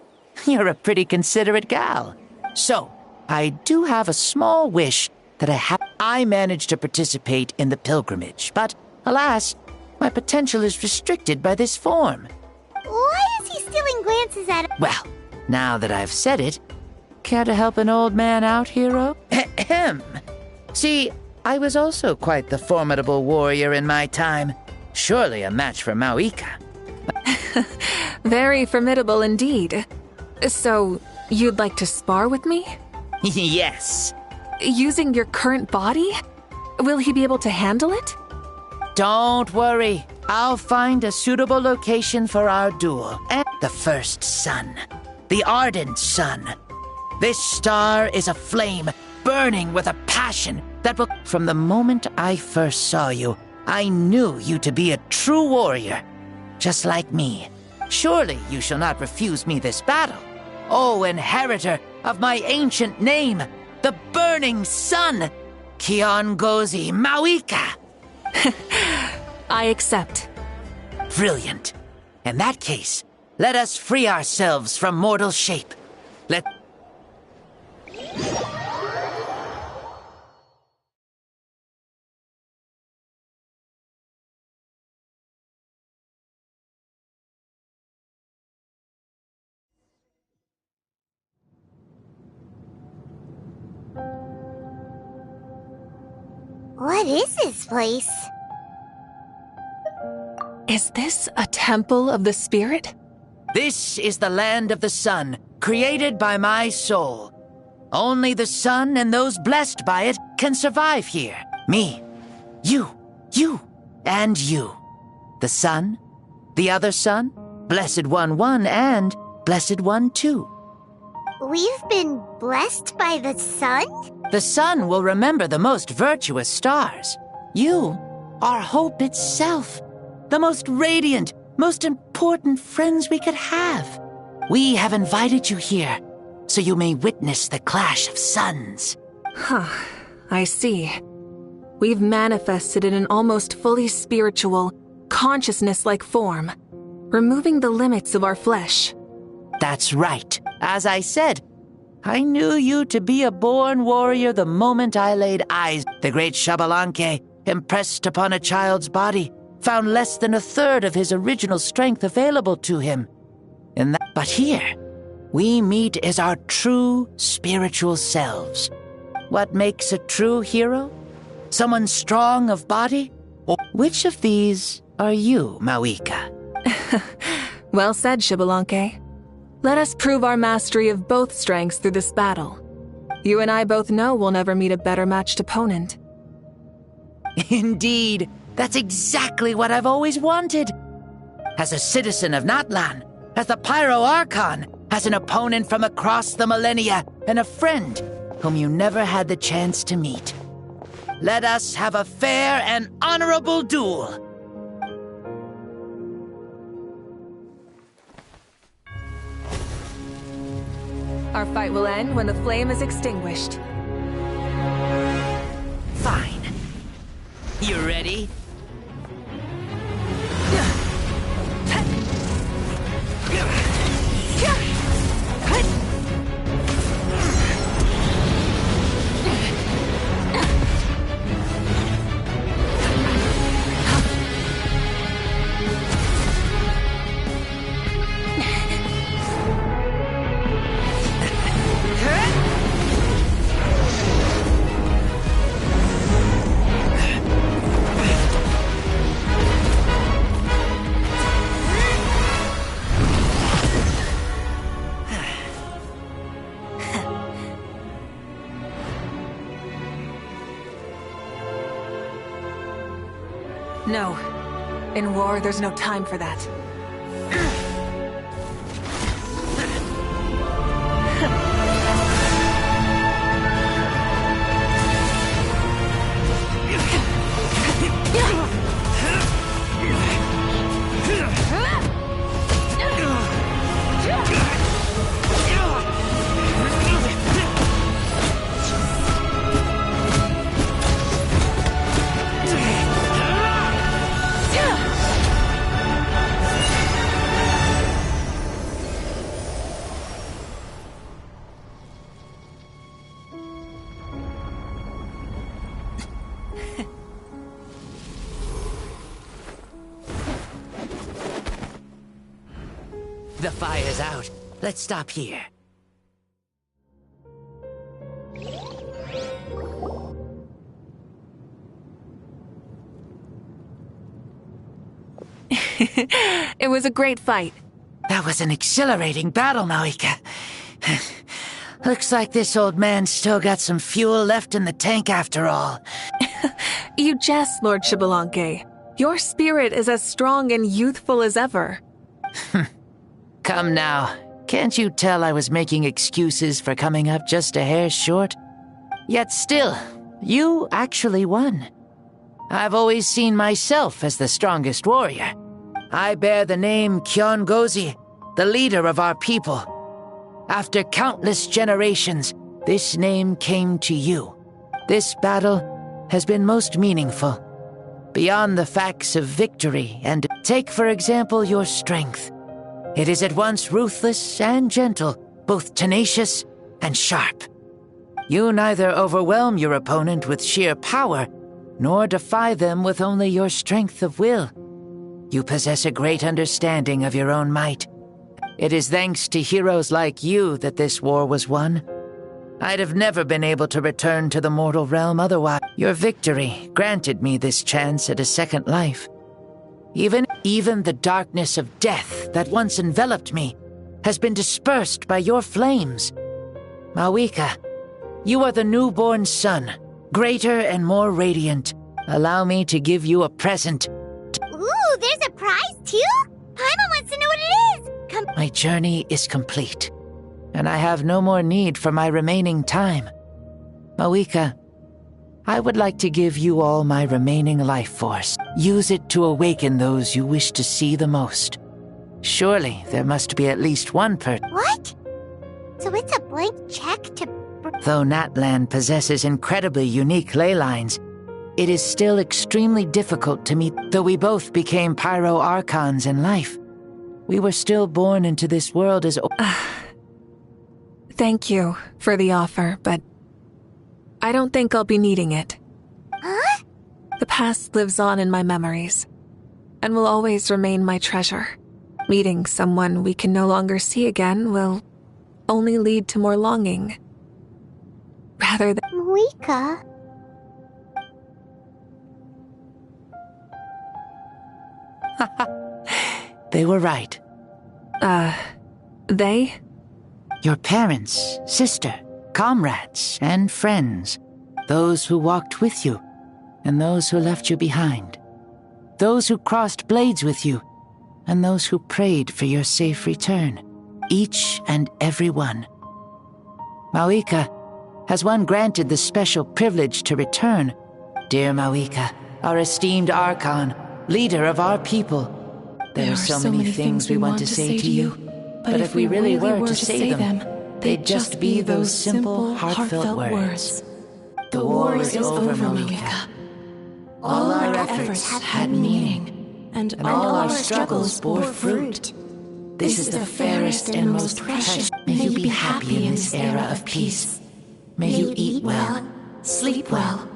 You're a pretty considerate gal. So, I do have a small wish that I managed to participate in the pilgrimage, but alas, my potential is restricted by this form. Why is he stealing glances at us? Well, now that I've said it, care to help an old man out, hero? Ahem. See, I was also quite the formidable warrior in my time. Surely a match for Mavuika. Very formidable indeed. So, you'd like to spar with me? Yes. Using your current body? Will he be able to handle it? Don't worry. I'll find a suitable location for our duel. And the first sun. The ardent sun. This star is a flame, burning with a passion that will... From the moment I first saw you, I knew you to be a true warrior. Just like me. Surely you shall not refuse me this battle. O inheritor of my ancient name, the burning sun, Kiongozi Mavuika. I accept. Brilliant. In that case, let us free ourselves from mortal shape. Let... What is this place? Is this a temple of the spirit? This is the land of the sun, created by my soul. Only the sun and those blessed by it can survive here. Me, you, and you. The sun, the other sun, Blessed One 1, and Blessed One 2. We've been blessed by the sun? The sun will remember the most virtuous stars. You are hope itself. The most radiant, most important friends we could have. We have invited you here, so you may witness the clash of suns. Huh, I see. We've manifested in an almost fully spiritual, consciousness-like form, removing the limits of our flesh. That's right. As I said, I knew you to be a born warrior the moment I laid eyes. The great Xbalanque, impressed upon a child's body, found less than a third of his original strength available to him. But here, we meet as our true spiritual selves. What makes a true hero? Someone strong of body? Or which of these are you, Mavuika? Well said, Xbalanque. Let us prove our mastery of both strengths through this battle. You and I both know we'll never meet a better matched opponent. Indeed, that's exactly what I've always wanted. As a citizen of Natlan, as the Pyro Archon, as an opponent from across the millennia, and a friend whom you never had the chance to meet. Let us have a fair and honorable duel. Our fight will end when the flame is extinguished. Fine. You ready? No. In war, there's no time for that. The fire's out. Let's stop here. It was a great fight. That was an exhilarating battle, Mavuika. Looks like this old man's still got some fuel left in the tank after all. You jest, Lord Xbalanque. Your spirit is as strong and youthful as ever. Come now. Can't you tell I was making excuses for coming up just a hair short? Yet still, you actually won. I've always seen myself as the strongest warrior. I bear the name Kiongozi, the leader of our people. After countless generations, this name came to you. This battle has been most meaningful. beyond the facts of victory, and take, for example, your strength. It is at once ruthless and gentle, both tenacious and sharp. You neither overwhelm your opponent with sheer power, nor defy them with only your strength of will. You possess a great understanding of your own might. It is thanks to heroes like you that this war was won. I'd have never been able to return to the mortal realm otherwise. Your victory granted me this chance at a second life. Even the darkness of death that once enveloped me has been dispersed by your flames. Mavuika, you are the newborn sun, greater and more radiant. Allow me to give you a present. Ooh, there's a prize too? Paimon wants to know what it is. Come. My journey is complete, and I have no more need for my remaining time. Mavuika, I would like to give you all my remaining life force. Use it to awaken those you wish to see the most. Surely there must be at least one What? So it's a blank check to... Though Natlan possesses incredibly unique ley lines, it is still extremely difficult to meet. Though we both became Pyro Archons in life, we were still born into this world as... Thank you for the offer, but I don't think I'll be needing it. Huh? The past lives on in my memories, and will always remain my treasure. Meeting someone we can no longer see again will only lead to more longing. Rather than... Mavuika? They were right. They? Your parents, sister, comrades, and friends. Those who walked with you, and those who left you behind. Those who crossed blades with you, and those who prayed for your safe return. Each and every one. Mavuika, has one granted the special privilege to return? Dear Mavuika, our esteemed Archon, leader of our people, there are so many things we want to say to you, but if we really were to say them, they'd just be those simple, heartfelt words. The war is over, Mavuika. All our efforts had meaning, and all our struggles bore fruit. This is the fairest and most precious. May you be happy in this era of peace. May you eat well, sleep well,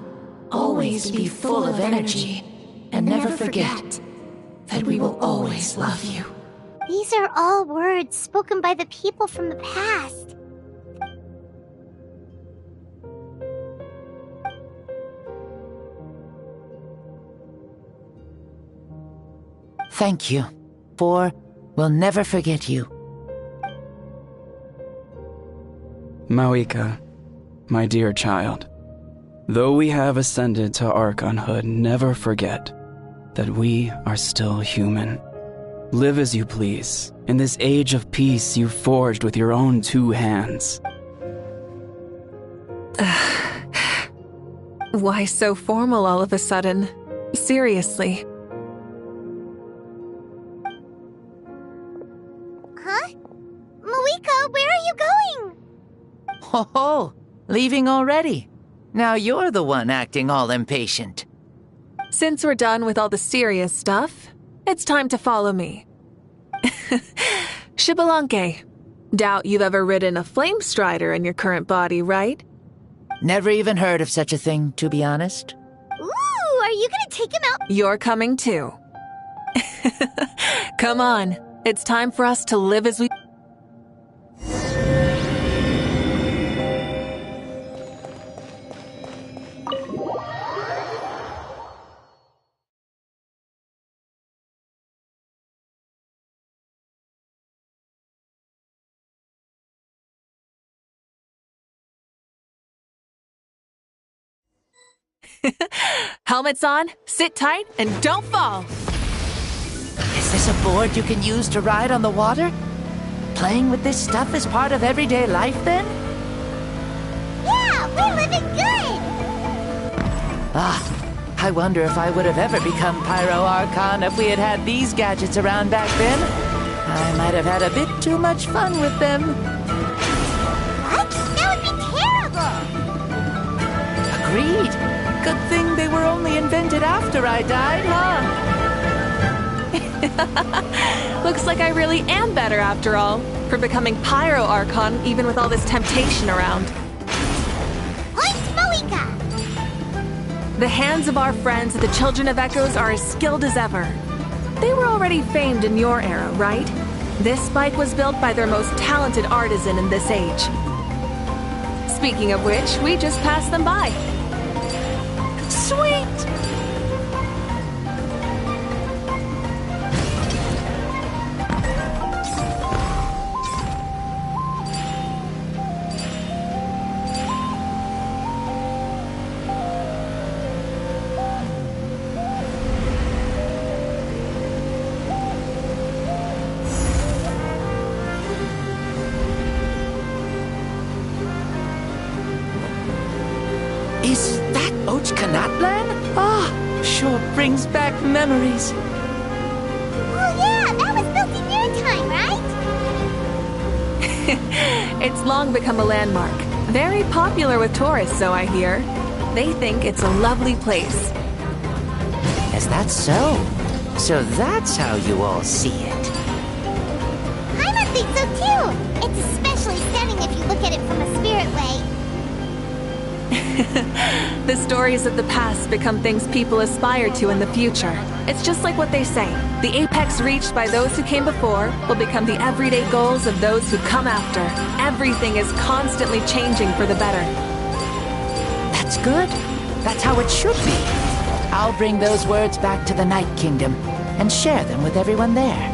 always be full of energy, and never forget that we will always love you. These are all words spoken by the people from the past. Thank you, for we'll never forget you. Mavuika, my dear child, though we have ascended to Archonhood, never forget that we are still human. Live as you please, in this age of peace you forged with your own 2 hands. Why so formal all of a sudden? Seriously. Huh? Mavuika, where are you going? Ho-ho! Leaving already? Now you're the one acting all impatient. Since we're done with all the serious stuff, it's time to follow me. Shibalanke, doubt you've ever ridden a flame strider in your current body, right? Never even heard of such a thing, to be honest. Ooh, are you gonna take him out? You're coming too. Come on, it's time for us to live as we... Helmets on, sit tight, and don't fall! Is this a board you can use to ride on the water? Playing with this stuff is part of everyday life, then? Yeah, we're living good! I wonder if I would have ever become Pyro Archon if we had had these gadgets around back then. I might have had a bit too much fun with them. What? That would be terrible! Agreed. Good thing they were only invented after I died, huh? Looks like I really am better after all, for becoming Pyro Archon even with all this temptation around. Point Mavuika! The hands of our friends at the Children of Echoes are as skilled as ever. They were already famed in your era, right? This spike was built by their most talented artisan in this age. Speaking of which, we just passed them by. Sweet! Is that Ochkanatlan? Ah, sure brings back memories. Oh yeah, that was built in your time, right? It's long become a landmark. Very popular with tourists, so I hear. They think it's a lovely place. Is that so? So that's how you all see it. I think so too. It's especially stunning if you look at it from a spirit way. The stories of the past become things people aspire to in the future. It's just like what they say. The apex reached by those who came before will become the everyday goals of those who come after. Everything is constantly changing for the better. That's good. That's how it should be. I'll bring those words back to the Night Kingdom and share them with everyone there.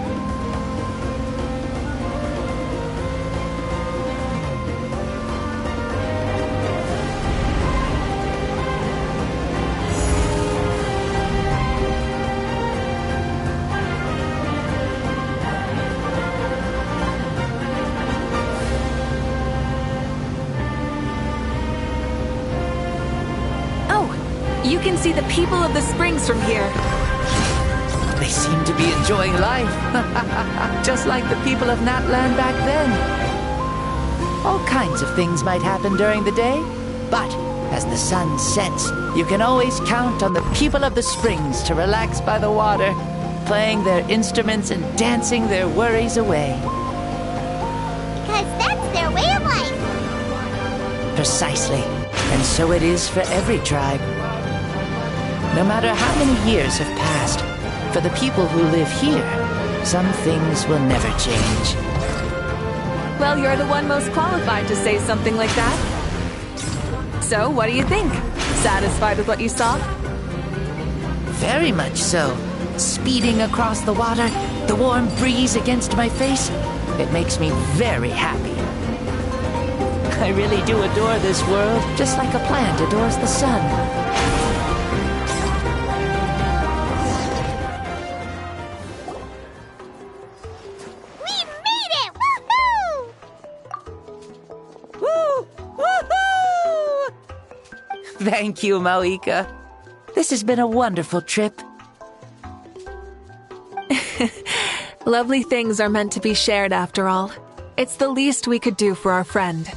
You can see the people of the springs from here. They seem to be enjoying life. Just like the people of Natland back then. All kinds of things might happen during the day, but as the sun sets, you can always count on the people of the springs to relax by the water, playing their instruments and dancing their worries away. Because that's their way of life. Precisely. And so it is for every tribe. No matter how many years have passed, for the people who live here, some things will never change. Well, you're the one most qualified to say something like that. So, what do you think? Satisfied with what you saw? Very much so. Speeding across the water, the warm breeze against my face, it makes me very happy. I really do adore this world, just like a plant adores the sun. Thank you, Mavuika. This has been a wonderful trip. Lovely things are meant to be shared after all. It's the least we could do for our friend.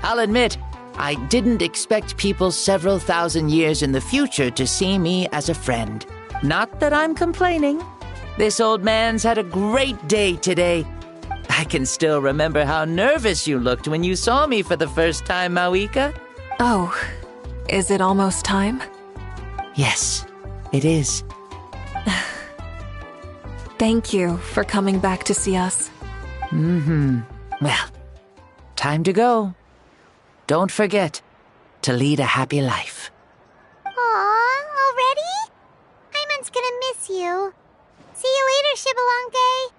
I'll admit, I didn't expect people several thousand years in the future to see me as a friend. Not that I'm complaining. This old man's had a great day today. I can still remember how nervous you looked when you saw me for the first time, Mavuika. Oh, is it almost time? Yes, it is. Thank you for coming back to see us. Well, time to go. Don't forget to lead a happy life. Aw, already? Hyman's gonna miss you. See you later, Shibalonke.